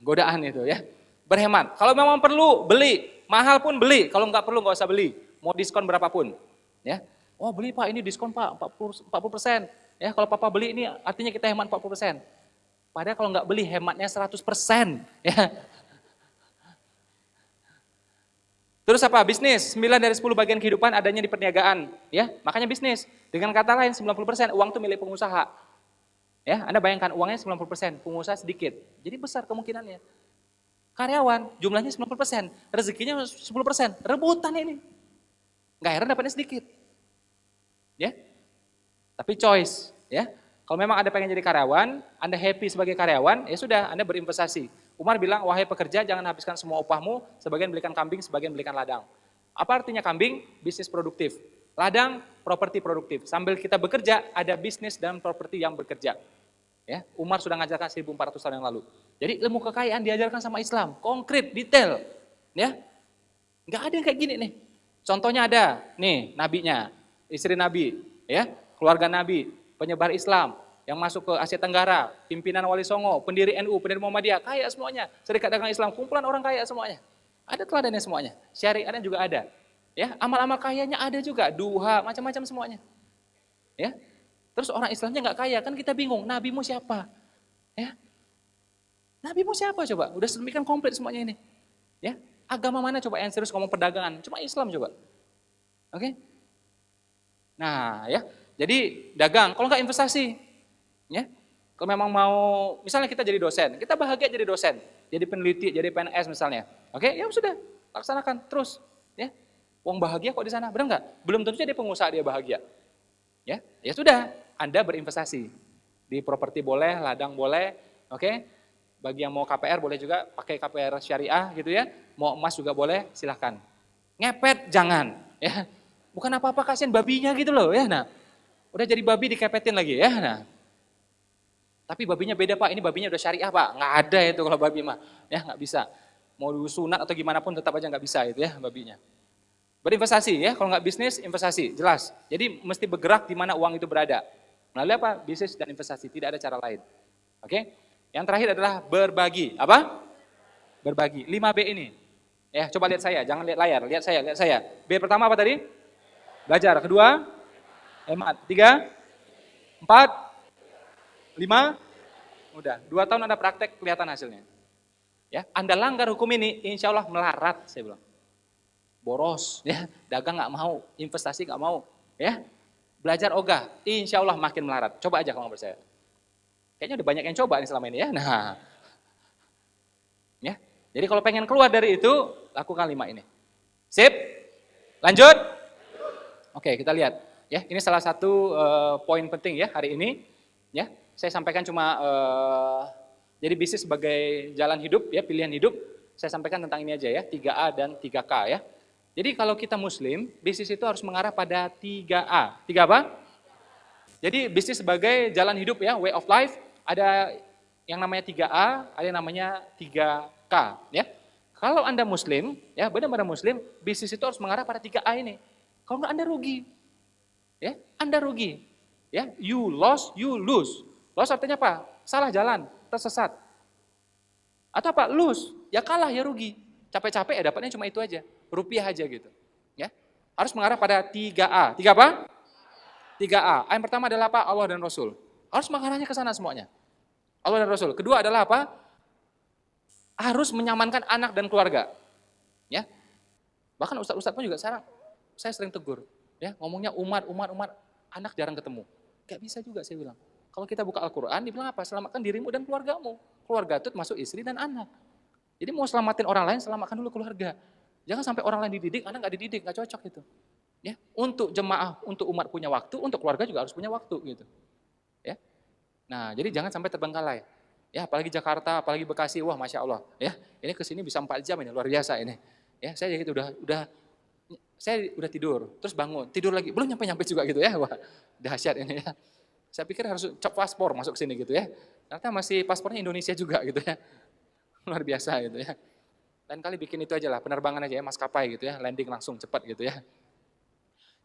godaan itu ya. Berhemat. Kalau memang perlu beli, mahal pun beli. Kalau nggak perlu nggak usah beli. Mau diskon berapapun. Ya. Oh beli Pak, ini diskon Pak 40%. Ya, kalau Papa beli ini artinya kita hemat 40%. Padahal kalau nggak beli hematnya 100%. Ya. Terus apa? Bisnis. 9 dari 10 bagian kehidupan adanya di perniagaan. Ya, makanya bisnis. Dengan kata lain 90% uang itu milik pengusaha. Ya, Anda bayangkan uangnya 90%, pengusaha sedikit. Jadi besar kemungkinannya. Karyawan jumlahnya 90%, rezekinya 10%. Rebutan ini. Nggak heran dapatnya sedikit. Ya. Tapi choice, ya. Kalau memang Anda pengen jadi karyawan, Anda happy sebagai karyawan, ya sudah, Anda berinvestasi. Umar bilang, wahai pekerja, jangan habiskan semua upahmu, sebagian belikan kambing, sebagian belikan ladang. Apa artinya kambing? Bisnis produktif. Ladang, properti produktif. Sambil kita bekerja, ada bisnis dan properti yang bekerja. Ya, Umar sudah ngajarkan 1400 tahun yang lalu. Jadi ilmu kekayaan diajarkan sama Islam, konkret, detail. Ya, nggak ada yang kayak gini nih. Contohnya ada, nih, nabinya, istri nabi, ya, keluarga nabi, penyebar Islam, yang masuk ke Asia Tenggara, pimpinan Wali Songo, pendiri NU, pendiri Muhammadiyah, kaya semuanya. Serikat Dagang Islam, kumpulan orang kaya semuanya. Ada teladannya semuanya. Syariatnya juga ada. Ya, amal-amal kayanya ada juga, duha, macam-macam semuanya. Ya. Terus orang Islamnya nggak kaya, kan kita bingung, nabimu siapa? Ya. Nabimu siapa coba? Udah sedemikian komplit semuanya ini. Ya. Agama mana coba yang serius ngomong perdagangan? Cuma Islam coba. Oke? Nah, ya. Jadi dagang, kalau nggak investasi, ya. Kalau memang mau, misalnya kita jadi dosen, kita bahagia jadi dosen, jadi peneliti, jadi PNS misalnya. Oke, ya sudah, laksanakan terus, ya. Uang bahagia kok di sana, benar nggak? Belum tentu jadi pengusaha dia bahagia. Ya sudah, Anda berinvestasi. Di properti boleh, ladang boleh, oke. Bagi yang mau KPR boleh juga pakai KPR syariah gitu ya. Mau emas juga boleh, silahkan. Ngepet jangan, ya. Bukan apa-apa, kasihan babinya gitu loh, ya. Nah, udah jadi babi dikepetin lagi, ya. Nah, tapi babinya beda Pak, ini babinya udah syariah Pak. Nggak ada itu kalau babi mah, ya nggak bisa. Mau sunat atau gimana pun tetap aja nggak bisa itu ya babinya. Berinvestasi ya, kalau nggak bisnis, investasi, jelas. Jadi mesti bergerak di mana uang itu berada. Melalui apa? Bisnis dan investasi, tidak ada cara lain. Oke? Yang terakhir adalah berbagi. Apa? Berbagi. 5B ini. Ya, coba lihat saya, jangan lihat layar, lihat saya. B pertama apa tadi? Belajar. Kedua, hemat. 3, 4, 5, udah. 2 tahun Anda praktek, kelihatan hasilnya. Ya, Anda langgar hukum ini, insya Allah melarat, saya bilang. Boros, ya, dagang nggak mau, investasi nggak mau, ya. Belajar ogah, insya Allah makin melarat. Coba aja kalau nggak percaya. Kayaknya udah banyak yang coba nih selama ini ya. Nah, ya. Jadi kalau pengen keluar dari itu, lakukan 5 ini. Sip? Lanjut? Oke, kita lihat. Ya, ini salah satu poin penting ya hari ini. Ya, saya sampaikan cuma jadi bisnis sebagai jalan hidup, ya, pilihan hidup. Saya sampaikan tentang ini aja ya, 3A dan 3K ya. Jadi kalau kita muslim, bisnis itu harus mengarah pada 3A. 3 apa? Jadi bisnis sebagai jalan hidup ya, way of life, ada yang namanya 3A, ada yang namanya 3K ya. Kalau Anda muslim, ya benar-benar muslim, bisnis itu harus mengarah pada 3A ini. Kalau enggak Anda rugi. Ya, Anda rugi. Ya, you lost, you lose. Loss artinya apa? Salah jalan, tersesat. Atau apa? Lose, ya kalah, ya rugi. Capek-capek ya dapatnya cuma itu aja. Rupiah aja gitu. Ya. Harus mengarah pada 3A. 3 apa? 3A. Yang pertama adalah apa? Allah dan Rasul. Harus mengarahnya ke sana semuanya. Allah dan Rasul. Kedua adalah apa? Harus menyamankan anak dan keluarga. Ya. Bahkan ustadz-ustadz pun juga sekarang saya sering tegur. Ya, ngomongnya umat, anak jarang ketemu. Gak bisa juga saya bilang. Kalau kita buka Al-Quran, dibilang apa? Selamatkan dirimu dan keluargamu. Keluarga itu masuk istri dan anak. Jadi mau selamatin orang lain, selamatkan dulu keluarga. Jangan sampai orang lain dididik, anak nggak dididik, nggak cocok itu. Ya, untuk jemaah, untuk umat punya waktu, untuk keluarga juga harus punya waktu gitu. Ya. Nah, jadi jangan sampai terbengkalai. Ya, apalagi Jakarta, apalagi Bekasi, wah masya Allah. Ya, ini kesini bisa 4 jam ini, luar biasa ini. Ya, saya gitu saya udah tidur, terus bangun, tidur lagi, belum nyampe juga gitu ya, wah dahsyat ini ya. Saya pikir harus cop paspor masuk sini gitu ya. Ternyata masih paspornya Indonesia juga gitu ya. Luar biasa gitu ya. Lain kali bikin itu aja lah, penerbangan aja ya, maskapai gitu ya, landing langsung cepat gitu ya.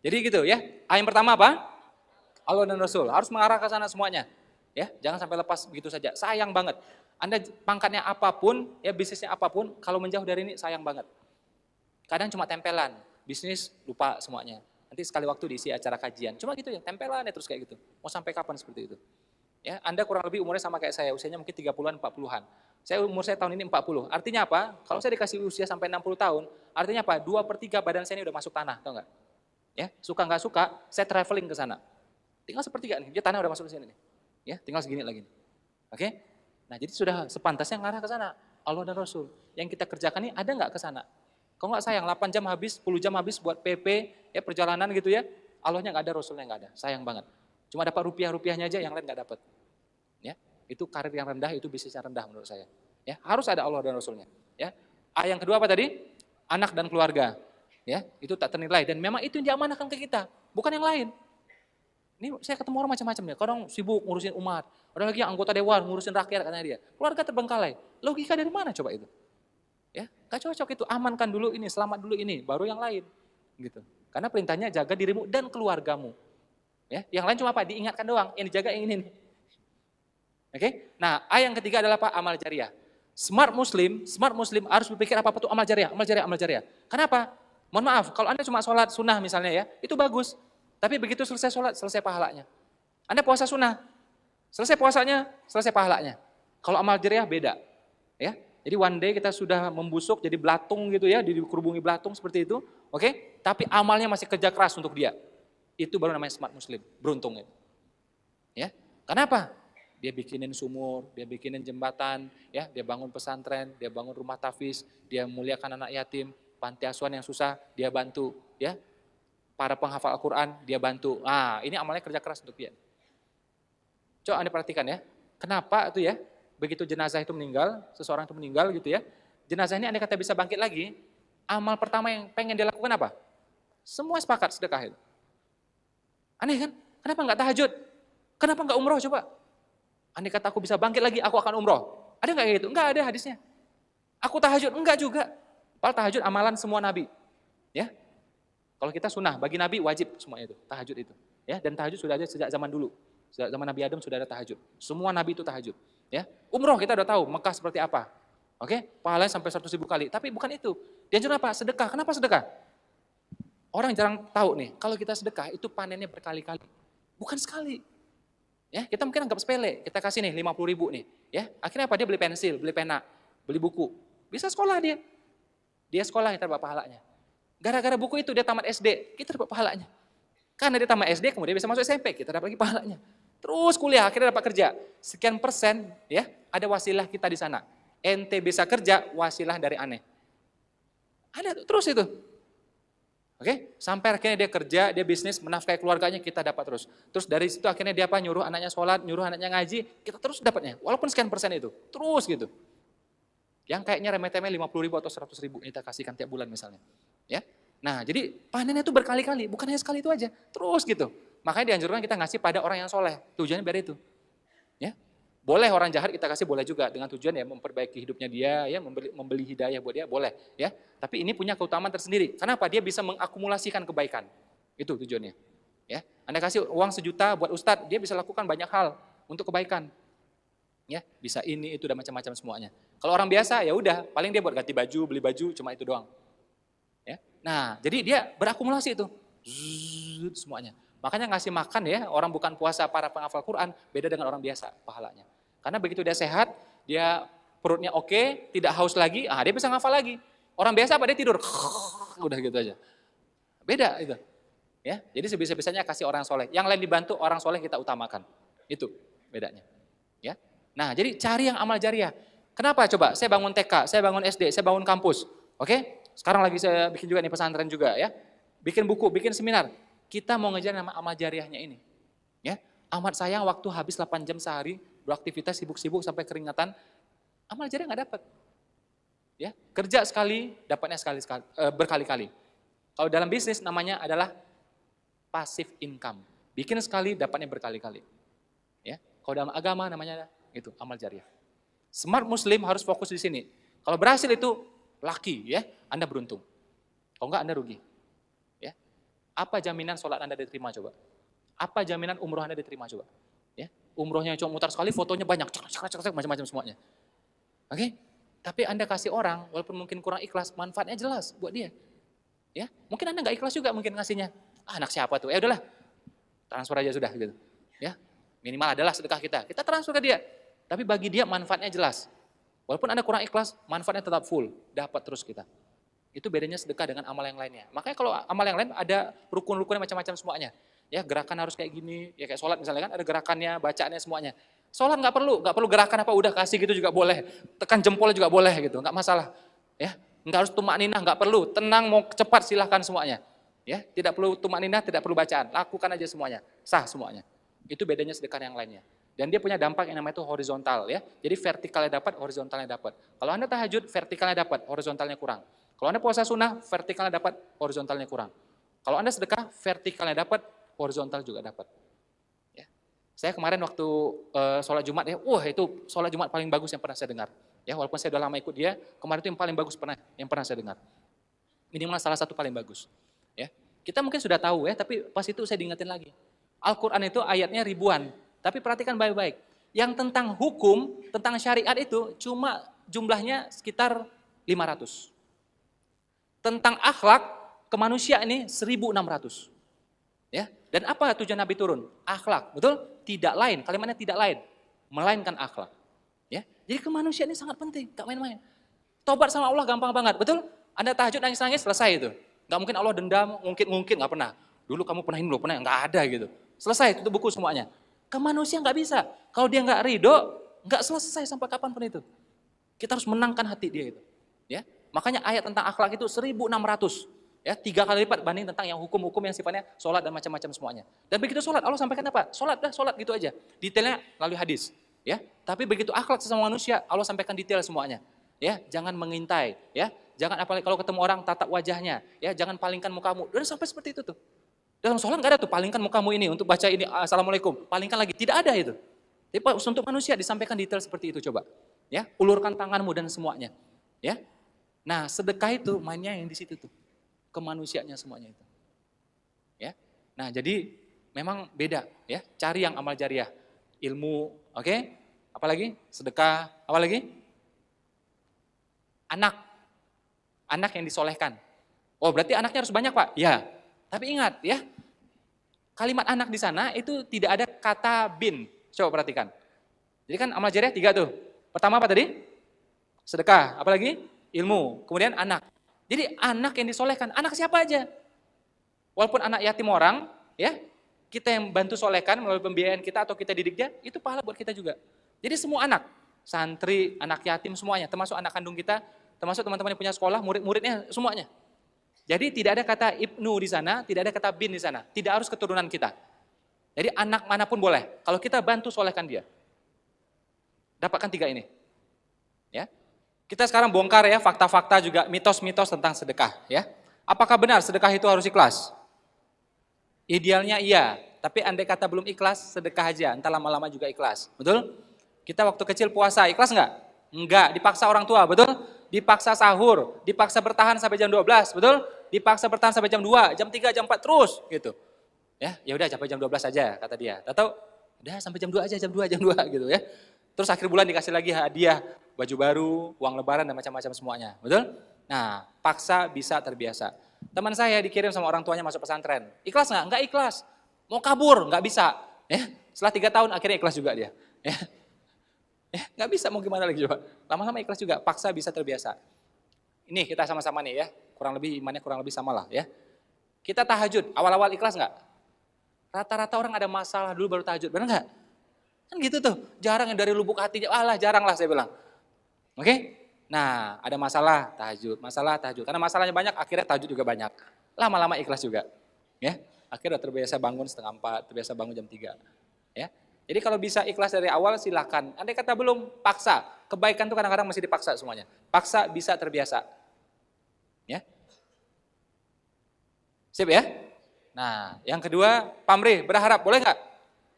Jadi gitu ya. A yang pertama apa? Allah dan Rasul, harus mengarah ke sana semuanya. Ya, jangan sampai lepas begitu saja. Sayang banget. Anda pangkatnya apapun, ya bisnisnya apapun, kalau menjauh dari ini sayang banget. Kadang cuma tempelan, bisnis lupa semuanya. Nanti sekali waktu diisi acara kajian. Cuma gitu ya, tempelan ya terus kayak gitu. Mau sampai kapan seperti itu? Ya, Anda kurang lebih umurnya sama kayak saya, usianya mungkin 30-an, 40-an. Umur saya tahun ini 40. Artinya apa? Kalau saya dikasih usia sampai 60 tahun, artinya apa? 2/3 badan saya ini udah masuk tanah, tahu nggak? Ya, suka nggak suka, saya traveling ke sana. Tinggal sepertiga nih, dia tanah udah masuk ke sini nih. Ya, tinggal segini lagi nih. Oke? Nah, jadi sudah sepantasnya ngarah ke sana. Allah dan Rasul. Yang kita kerjakan ini ada nggak ke sana? Kalau nggak sayang, 8 jam habis, 10 jam habis buat PP, ya perjalanan gitu ya. Allahnya nggak ada, Rasulnya nggak ada. Sayang banget. Cuma dapat rupiah-rupiahnya aja, yang lain nggak dapat. Ya, itu karir yang rendah, itu bisnis yang rendah menurut saya. Ya, harus ada Allah dan Rasulnya. Ya, yang kedua apa tadi? Anak dan keluarga. Ya, itu tak ternilai dan memang itu yang diamanahkan ke kita, bukan yang lain. Ini saya ketemu orang macam-macam ya. Kadang sibuk ngurusin umat, ada lagi yang anggota dewan ngurusin rakyat katanya dia. Keluarga terbengkalai. Logika dari mana coba itu? Ya, gak cocok itu. Amankan dulu ini, selamat dulu ini, baru yang lain. Gitu. Karena perintahnya jaga dirimu dan keluargamu. Ya, yang lain cuma apa? Diingatkan doang. Yang dijaga yang ini nih. Oke? Nah, yang ketiga adalah apa? Amal jariah. Smart Muslim harus berpikir apa tuh amal jariah, amal jariah, amal jariah. Kenapa? Mohon maaf, kalau Anda cuma sholat sunnah misalnya ya, itu bagus. Tapi begitu selesai sholat, selesai pahalanya. Anda puasa sunnah, selesai puasanya, selesai pahalanya. Kalau amal jariah beda. Ya, jadi one day kita sudah membusuk jadi belatung gitu ya, dikerubungi belatung seperti itu. Oke? Tapi amalnya masih kerja keras untuk dia. Itu baru namanya smart Muslim, beruntung itu. Ya, kenapa? Dia bikinin sumur, dia bikinin jembatan, ya, dia bangun pesantren, dia bangun rumah tahfiz, dia muliakan anak yatim, panti asuhan yang susah, dia bantu, ya. Para penghafal Al-Qur'an, dia bantu. Ah, ini amalnya kerja keras untuk dia. Coba Anda perhatikan ya. Kenapa itu ya? Begitu jenazah itu meninggal, seseorang itu meninggal gitu ya. Jenazah ini Anda kata bisa bangkit lagi, amal pertama yang pengen dia lakukan apa? Semua sepakat sedekah itu. Aneh kan? Kenapa enggak tahajud? Kenapa enggak umroh coba? Andai kata aku bisa bangkit lagi, aku akan umroh. Ada nggak kayak gitu? Enggak ada hadisnya. Aku tahajud, enggak juga. Padahal tahajud amalan semua nabi. Ya. Kalau kita sunnah, bagi nabi wajib semua itu, tahajud itu. Ya, dan tahajud sudah ada sejak zaman dulu. Sejak zaman Nabi Adam sudah ada tahajud. Semua nabi itu tahajud. Ya. Umroh kita udah tahu, Mekah seperti apa. Oke, pahalanya sampai 100.000 kali. Tapi bukan itu. Dianjurkan apa? Sedekah. Kenapa sedekah? Orang jarang tahu nih, kalau kita sedekah itu panennya berkali-kali. Bukan sekali. Ya, kita mungkin anggap sepele, kita kasih nih 50.000 nih, ya. Akhirnya apa? Dia beli pensil, beli pena, beli buku. Bisa sekolah dia. Dia sekolah kita dapat pahalanya. Gara-gara buku itu dia tamat SD, kita dapat pahalanya. Karena dia tamat SD kemudian bisa masuk SMP, kita dapat lagi pahalanya. Terus kuliah, akhirnya dapat kerja. Sekian persen, ya, ada wasilah kita di sana. Ente bisa kerja, wasilah dari aneh. Ada terus itu. Oke, sampai akhirnya dia kerja, dia bisnis, menafkahi keluarganya, kita dapat terus. Terus dari situ akhirnya dia apa? Nyuruh anaknya sholat, nyuruh anaknya ngaji, kita terus dapatnya. Walaupun sekian persen itu, terus gitu. Yang kayaknya remeh-temeh 50.000 atau 100.000 kita kasihkan tiap bulan misalnya. Ya, nah jadi panennya itu berkali-kali, bukan hanya sekali itu aja, terus gitu. Makanya dianjurkan kita ngasih pada orang yang soleh, tujuannya biar itu. Ya, boleh orang jahat kita kasih boleh juga dengan tujuan ya memperbaiki hidupnya dia, ya membeli hidayah buat dia boleh, ya. Tapi ini punya keutamaan tersendiri. Kenapa? Dia bisa mengakumulasikan kebaikan. Itu tujuannya. Ya, Anda kasih uang 1 juta buat ustadz, dia bisa lakukan banyak hal untuk kebaikan. Ya, bisa ini itu dan macam-macam semuanya. Kalau orang biasa ya udah, paling dia buat ganti baju, beli baju cuma itu doang. Ya. Nah, jadi dia berakumulasi itu. Semuanya. Makanya ngasih makan ya, orang bukan puasa para penghafal Quran beda dengan orang biasa pahalanya. Karena begitu dia sehat, dia perutnya oke, tidak haus lagi, dia bisa ngafal lagi. Orang biasa apa dia tidur, udah gitu aja. Beda itu. Ya, jadi sebisa-bisanya kasih orang soleh. Yang lain dibantu, orang soleh kita utamakan. Itu bedanya. Ya. Nah, jadi cari yang amal jariah. Kenapa coba? Saya bangun TK, saya bangun SD, saya bangun kampus. Oke? Sekarang lagi saya bikin juga nih pesantren juga ya. Bikin buku, bikin seminar. Kita mau ngejar nama amal jariahnya ini. Ya. Amat sayang waktu habis 8 jam sehari beraktivitas sibuk-sibuk sampai keringatan, amal jariah nggak dapat. Ya, kerja sekali, dapatnya berkali-kali. Kalau dalam bisnis namanya adalah passive income. Bikin sekali, dapatnya berkali-kali. Ya, kalau dalam agama namanya itu amal jariah. Smart Muslim harus fokus di sini. Kalau berhasil itu lucky, ya, Anda beruntung. Kalau enggak Anda rugi. Ya, apa jaminan sholat Anda diterima coba? Apa jaminan umroh Anda diterima coba? Ya, umrohnya cuma mutar sekali, fotonya banyak, macam-macam semuanya. Oke? Tapi Anda kasih orang, walaupun mungkin kurang ikhlas, manfaatnya jelas buat dia. Ya, mungkin Anda nggak ikhlas juga mungkin ngasihnya. Anak siapa tuh? Udahlah, transfer aja sudah gitu. Ya, Minimal adalah sedekah kita transfer ke dia. Tapi bagi dia manfaatnya jelas. Walaupun Anda kurang ikhlas, manfaatnya tetap full, dapat terus kita. Itu bedanya sedekah dengan amal yang lainnya. Makanya kalau amal yang lain ada rukun-rukunnya macam-macam semuanya. Ya, gerakan harus kayak gini, ya kayak sholat misalnya kan ada gerakannya, bacaannya semuanya. Sholat nggak perlu gerakan apa udah kasih gitu juga boleh. Tekan jempolnya juga boleh gitu, nggak masalah. Ya, nggak harus tumak ninah, nggak perlu. Tenang mau cepat silahkan semuanya. Ya, tidak perlu tumak ninah, tidak perlu bacaan. Lakukan aja semuanya, sah semuanya. Itu bedanya sedekah yang lainnya. Dan dia punya dampak yang namanya itu horizontal ya. Jadi vertikalnya dapat, horizontalnya dapat. Kalau Anda tahajud, vertikalnya dapat, horizontalnya kurang. Kalau Anda puasa sunnah, vertikalnya dapat, horizontalnya kurang. Kalau Anda sedekah, vertikalnya dapat, horizontal juga dapat. Ya. Saya kemarin waktu sholat Jumat ya, wah itu sholat Jumat paling bagus yang pernah saya dengar. Ya, walaupun saya udah lama ikut dia, kemarin itu yang paling bagus yang pernah saya dengar. Minimal salah satu paling bagus. Ya. Kita mungkin sudah tahu ya, tapi pas itu saya diingetin lagi. Al-Quran itu ayatnya ribuan, tapi perhatikan baik-baik. Yang tentang hukum, tentang syariat itu cuma jumlahnya sekitar 500. Tentang akhlak ke manusia ini 1.600. Ya. Dan apa tujuan Nabi turun? Akhlak, betul? Tidak lain, kalimatnya tidak lain, melainkan akhlak. Ya. Jadi ke manusia ini sangat penting, gak main-main. Tobat sama Allah gampang banget, betul? Anda tahajud nangis-nangis selesai itu. Gak mungkin Allah dendam, mungkin gak pernah. Dulu kamu pernah ini, pernah nggak ada gitu. Selesai, tutup buku semuanya. Ke manusia nggak bisa. Kalau dia nggak ridho, nggak selesai sampai kapanpun itu. Kita harus menangkan hati dia itu. Ya, makanya ayat tentang akhlak itu 1.600. Ya, 3 kali lipat banding tentang yang hukum-hukum yang sifatnya sholat dan macam-macam semuanya. Dan begitu sholat, Allah sampaikan apa? Sholat gitu aja. Detailnya melalui hadis. Ya, tapi begitu akhlak sesama manusia, Allah sampaikan detail semuanya. Ya, jangan mengintai. Ya, jangan apalagi kalau ketemu orang tatap wajahnya. Ya, jangan palingkan mukamu. Dan sampai seperti itu tuh. Dalam sholat nggak ada tuh palingkan mukamu ini untuk baca ini assalamualaikum, palingkan lagi, tidak ada itu. Tapi untuk manusia disampaikan detail seperti itu coba, ya ulurkan tanganmu dan semuanya, ya. Nah sedekah itu mainnya yang di situ tuh, kemanusiaannya semuanya itu, ya. Nah jadi memang beda, ya. Cari yang amal jariah, ilmu, oke? Apalagi sedekah, apalagi anak yang disolehkan. Oh berarti anaknya harus banyak pak? Ya. Tapi ingat ya, kalimat anak di sana itu tidak ada kata bin. Coba perhatikan. Jadi kan amal jariah 3 tuh. Pertama apa tadi? Sedekah. Apalagi? Ilmu. Kemudian anak. Jadi anak yang disolehkan. Anak siapa aja? Walaupun anak yatim orang, ya kita yang bantu solehkan melalui pembiayaan kita atau kita didik dia, itu pahala buat kita juga. Jadi semua anak, santri, anak yatim semuanya, termasuk anak kandung kita, termasuk teman-teman yang punya sekolah, murid-muridnya semuanya. Jadi tidak ada kata ibnu di sana, tidak ada kata bin di sana. Tidak harus keturunan kita. Jadi anak manapun boleh. Kalau kita bantu solehkan dia. Dapatkan 3 ini. Ya. Kita sekarang bongkar ya fakta-fakta juga mitos-mitos tentang sedekah. Ya. Apakah benar sedekah itu harus ikhlas? Idealnya iya. Tapi andai kata belum ikhlas, sedekah aja. Entar lama-lama juga ikhlas. Betul? Kita waktu kecil puasa, ikhlas enggak? Enggak, dipaksa orang tua, betul? Dipaksa sahur, dipaksa bertahan sampai jam 12, betul? Dipaksa bertahan sampai jam 2, jam 3, jam 4 terus gitu. Ya udah sampai jam 12 aja kata dia. Tahu? Udah sampai jam 2 aja, jam 2 gitu ya. Terus akhir bulan dikasih lagi hadiah, baju baru, uang lebaran dan macam-macam semuanya. Betul? Nah, paksa bisa terbiasa. Teman saya dikirim sama orang tuanya masuk pesantren. Ikhlas enggak? Enggak ikhlas. Mau kabur, enggak bisa. Ya, setelah 3 tahun akhirnya ikhlas juga dia. Ya. Nggak bisa mau gimana lagi coba. Lama-lama ikhlas juga, paksa bisa terbiasa. Ini kita sama-sama nih ya, kurang lebih imannya kurang lebih sama lah ya. Kita tahajud, awal-awal ikhlas nggak? Rata-rata orang ada masalah dulu baru tahajud, benar nggak? Kan gitu tuh, jarang yang dari lubuk hatinya, jarang lah saya bilang. Oke? Nah, ada masalah tahajud. Karena masalahnya banyak, akhirnya tahajud juga banyak. Lama-lama ikhlas juga. Ya, akhirnya terbiasa bangun 3:30, terbiasa bangun jam 3. Ya. Jadi kalau bisa ikhlas dari awal silakan. Andai kata belum, paksa. Kebaikan itu kadang-kadang masih dipaksa semuanya. Paksa bisa terbiasa. Ya. Sip ya? Nah, yang kedua, pamrih, berharap boleh nggak?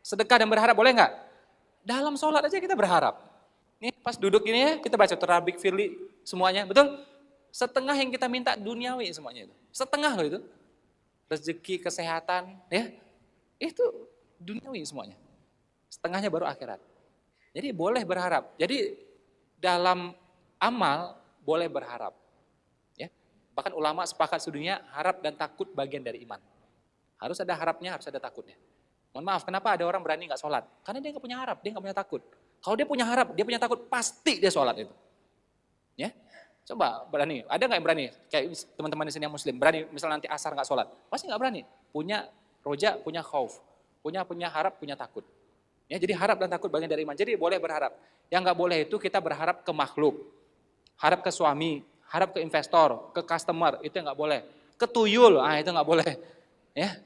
Sedekah dan berharap boleh nggak? Dalam sholat aja kita berharap. Nih pas duduk ini ya, kita baca terabik firli semuanya, betul? Setengah yang kita minta duniawi semuanya itu. Setengah loh itu. Rezeki, kesehatan, ya. Itu duniawi semuanya. Setengahnya baru akhirat. Jadi boleh berharap. Jadi dalam amal boleh berharap. Ya. Bahkan ulama sepakat sedunia harap dan takut bagian dari iman. Harus ada harapnya, harus ada takutnya. Mohon maaf, kenapa ada orang berani nggak sholat? Karena dia nggak punya harap, dia nggak punya takut. Kalau dia punya harap, dia punya takut, pasti dia sholat itu. Ya, coba berani. Ada nggak yang berani? Kayak teman-teman di sini yang muslim, berani misalnya nanti asar nggak sholat? Pasti nggak berani. Punya roja, punya khauf, punya harap, punya takut. Ya, jadi harap dan takut bagian dari iman. Jadi boleh berharap. Yang nggak boleh itu kita berharap ke makhluk, harap ke suami, harap ke investor, ke customer, itu nggak boleh. Ke tuyul, itu nggak boleh. Ya,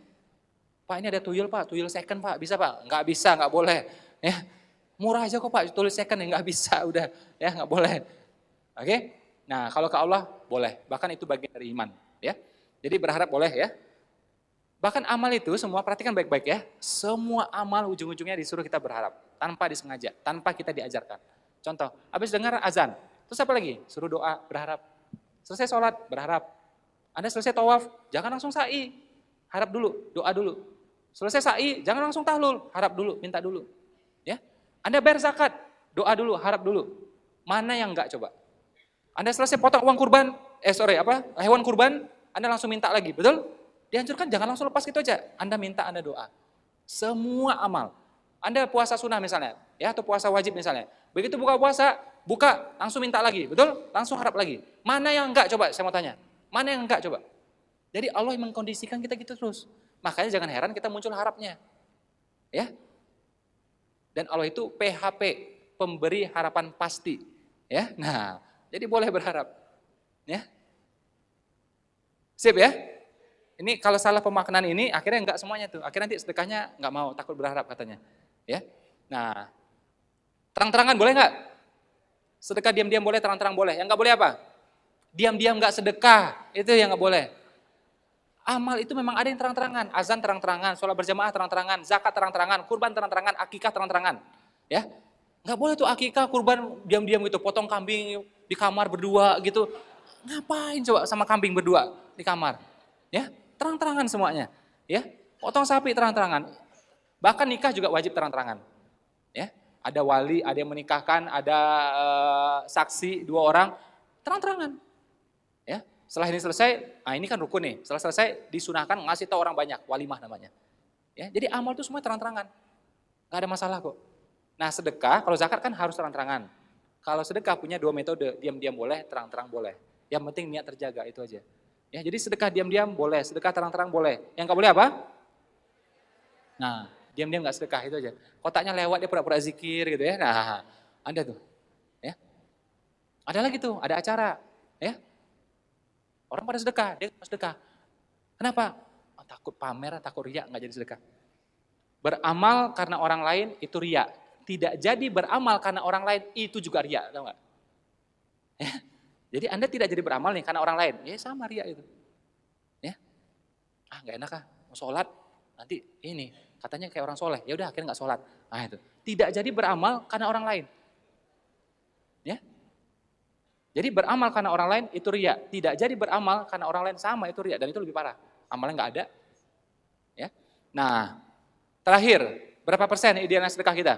Pak ini ada tuyul Pak, tuyul second Pak, bisa Pak? Nggak bisa, nggak boleh. Ya, murah aja kok Pak, tuyul second ya nggak bisa, udah, ya nggak boleh. Oke? Nah, kalau ke Allah boleh, bahkan itu bagian dari iman, ya. Jadi berharap boleh ya. Bahkan amal itu semua perhatikan baik-baik ya. Semua amal ujung-ujungnya disuruh kita berharap, tanpa disengaja, tanpa kita diajarkan. Contoh, habis dengar azan, terus apa lagi? Suruh doa, berharap. Selesai sholat, berharap. Anda selesai tawaf, jangan langsung sa'i, harap dulu, doa dulu. Selesai sa'i, jangan langsung tahlul, harap dulu, minta dulu. Ya, Anda bayar zakat, doa dulu, harap dulu. Mana yang enggak coba? Anda selesai potong uang kurban, hewan kurban, Anda langsung minta lagi, betul? Dihancurkan, jangan langsung lepas gitu aja. Anda minta, Anda doa. Semua amal. Anda puasa sunnah misalnya, ya atau puasa wajib misalnya. Begitu buka puasa, buka, langsung minta lagi, betul? Langsung harap lagi. Mana yang enggak coba, saya mau tanya. Mana yang enggak coba? Jadi Allah yang mengkondisikan kita gitu terus. Makanya jangan heran kita muncul harapnya. Ya. Dan Allah itu PHP, pemberi harapan pasti. Ya. Nah, jadi boleh berharap. Ya. Sip ya? Ini kalau salah pemaknaan ini akhirnya enggak semuanya tuh. Akhirnya nanti sedekahnya enggak mau, takut berharap katanya. Ya. Nah, terang-terangan boleh enggak? Sedekah diam-diam boleh, terang-terang boleh. Yang enggak boleh apa? Diam-diam enggak sedekah. Itu yang enggak boleh. Amal itu memang ada yang terang-terangan, azan terang-terangan, sholat berjamaah terang-terangan, zakat terang-terangan, kurban terang-terangan, akikah terang-terangan. Ya. Enggak boleh tuh akikah, kurban diam-diam gitu, potong kambing di kamar berdua gitu. Ngapain coba sama kambing berdua di kamar? Ya, terang-terangan semuanya. Ya, potong sapi terang-terangan. Bahkan nikah juga wajib terang-terangan. Ya, ada wali, ada yang menikahkan, ada saksi 2 orang, terang-terangan. Ya, setelah ini selesai, ini kan rukun nih. Setelah selesai disunahkan ngasih tahu orang banyak, walimah namanya. Ya, jadi amal itu semua terang-terangan. Gak ada masalah kok. Nah, sedekah kalau zakat kan harus terang-terangan. Kalau sedekah punya 2 metode, diam-diam boleh, terang-terang boleh. Yang penting niat terjaga itu aja. Ya, jadi sedekah diam-diam boleh, sedekah terang-terang boleh. Yang nggak boleh apa? Nah, diam-diam nggak sedekah itu aja. Kotaknya lewat dia pura-pura zikir gitu ya. Nah, ada tuh. Ya. Ada lagi tuh, ada acara, ya. Orang pada sedekah, dia nggak sedekah. Kenapa? Takut pamer, takut riak, nggak jadi sedekah. Beramal karena orang lain itu riak. Tidak jadi beramal karena orang lain itu juga riak, tahu nggak? Ya. Jadi Anda tidak jadi beramal nih karena orang lain, ya sama riak itu. Ya, nggak enak mau sholat, nanti ini katanya kayak orang soleh, ya udah akhirnya nggak sholat. Nah itu, tidak jadi beramal karena orang lain. Ya, jadi beramal karena orang lain itu riak, tidak jadi beramal karena orang lain sama itu riak dan itu lebih parah. Amalnya nggak ada. Ya, nah terakhir berapa persen idealnya sedekah kita?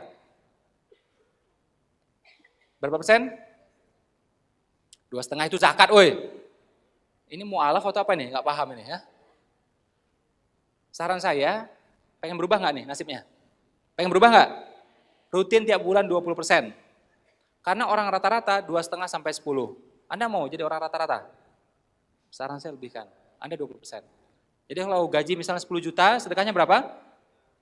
Berapa persen? 2,5 itu zakat, woi. Ini mu'alaf atau apa nih? Nggak paham ini ya. Saran saya, pengen berubah nggak nih nasibnya? Pengen berubah nggak? Rutin tiap bulan 20%. Karena orang rata-rata 2,5 sampai 10. Anda mau jadi orang rata-rata? Saran saya lebihkan. Anda 20%. Jadi kalau gaji misalnya 10 juta, sedekahnya berapa?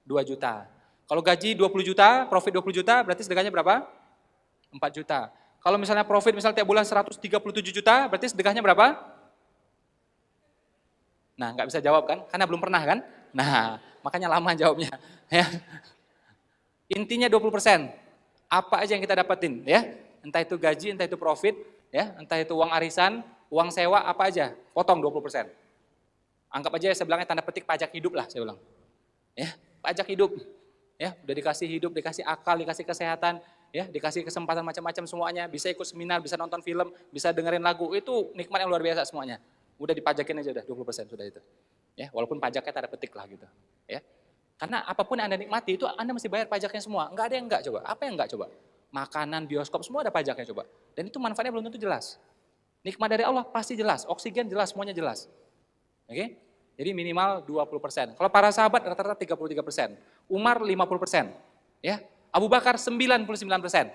2 juta. Kalau gaji 20 juta, profit 20 juta, berarti sedekahnya berapa? 4 juta. Kalau misalnya profit misalnya tiap bulan 137 juta, berarti sedekahnya berapa? Nah, nggak bisa jawab kan? Karena belum pernah kan? Nah, makanya lama jawabnya. Ya. Intinya 20%. Apa aja yang kita dapetin, ya? Entah itu gaji, entah itu profit, ya, entah itu uang arisan, uang sewa, apa aja, potong 20%. Anggap aja saya bilangnya tanda petik pajak hidup lah, saya bilang. Ya, pajak hidup. Ya, udah dikasih hidup, dikasih akal, dikasih kesehatan, ya, dikasih kesempatan macam-macam semuanya, bisa ikut seminar, bisa nonton film, bisa dengerin lagu, itu nikmat yang luar biasa semuanya. Udah dipajakin aja udah 20% sudah itu. Ya, walaupun pajaknya tanda petik lah gitu. Ya. Karena apapun yang Anda nikmati itu Anda mesti bayar pajaknya semua. Enggak ada yang enggak coba. Apa yang enggak coba? Makanan, bioskop semua ada pajaknya coba. Dan itu manfaatnya belum tentu jelas. Nikmat dari Allah pasti jelas, oksigen jelas, semuanya jelas. Oke? Jadi minimal 20%. Kalau para sahabat rata-rata 33%. Umar 50%, ya. Abu Bakar 99%.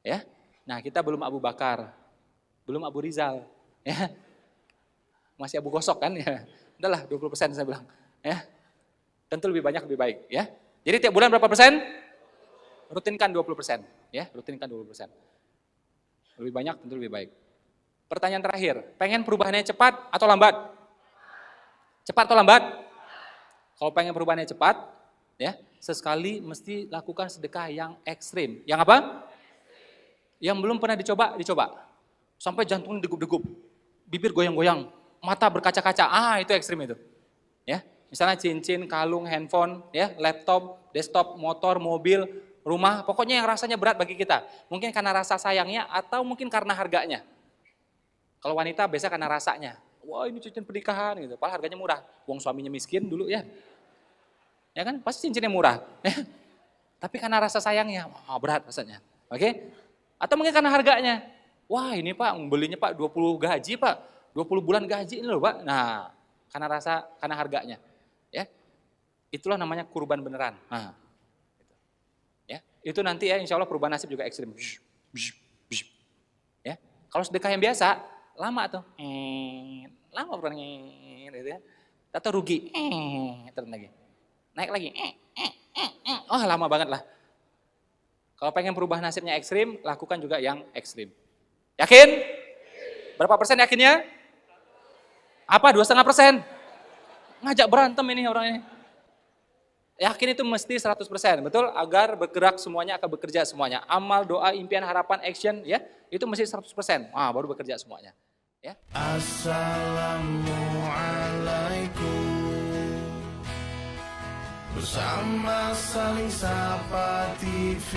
Ya. Nah, kita belum Abu Bakar, belum Abu Rizal, ya. Masih Abu Gosok kan ya. Udahlah 20% saya bilang, ya. Tentu lebih banyak lebih baik, ya. Jadi tiap bulan berapa persen? Rutinkan 20%, ya. Rutinkan 20%. Lebih banyak tentu lebih baik. Pertanyaan terakhir, pengen perubahannya cepat atau lambat? Cepat atau lambat? Kalau pengen perubahannya cepat, ya, sesekali mesti lakukan sedekah yang ekstrim. Yang apa? Yang belum pernah dicoba, dicoba. Sampai jantungnya degup-degup, bibir goyang-goyang, mata berkaca-kaca. Itu ekstrim itu. Ya, misalnya cincin, kalung, handphone, ya, laptop, desktop, motor, mobil, rumah, pokoknya yang rasanya berat bagi kita. Mungkin karena rasa sayangnya atau mungkin karena harganya. Kalau wanita biasa karena rasanya. Wah, ini cincin pernikahan gitu, padahal harganya murah. Wong suaminya miskin dulu ya. Ya kan, pasti cincinnya murah. Ya. Tapi karena rasa sayangnya, berat rasanya. Oke? Atau mungkin karena harganya. Wah, ini Pak, belinya Pak 20 gaji Pak. 20 bulan gaji ini loh Pak. Nah, karena harganya. Ya. Itulah namanya kurban beneran. Nah. Ya, itu nanti ya insya Allah perubahan nasib juga ekstrim. Ya. Kalau sedekah yang biasa, lama tuh. Lama perubahannya gitu ya. Atau rugi. Terus lagi. Naik lagi. Lama banget lah. Kalau pengen perubahan nasibnya ekstrim, lakukan juga yang ekstrim. Yakin? Berapa persen yakinnya? Apa? 2,5%? Ngajak berantem ini orang ini. Yakin itu mesti 100%, betul? Agar bergerak semuanya akan bekerja semuanya. Amal, doa, impian, harapan, action, ya, itu mesti 100%. Baru bekerja semuanya. Ya. Assalamualaikum. Bersama Saling Sapa TV.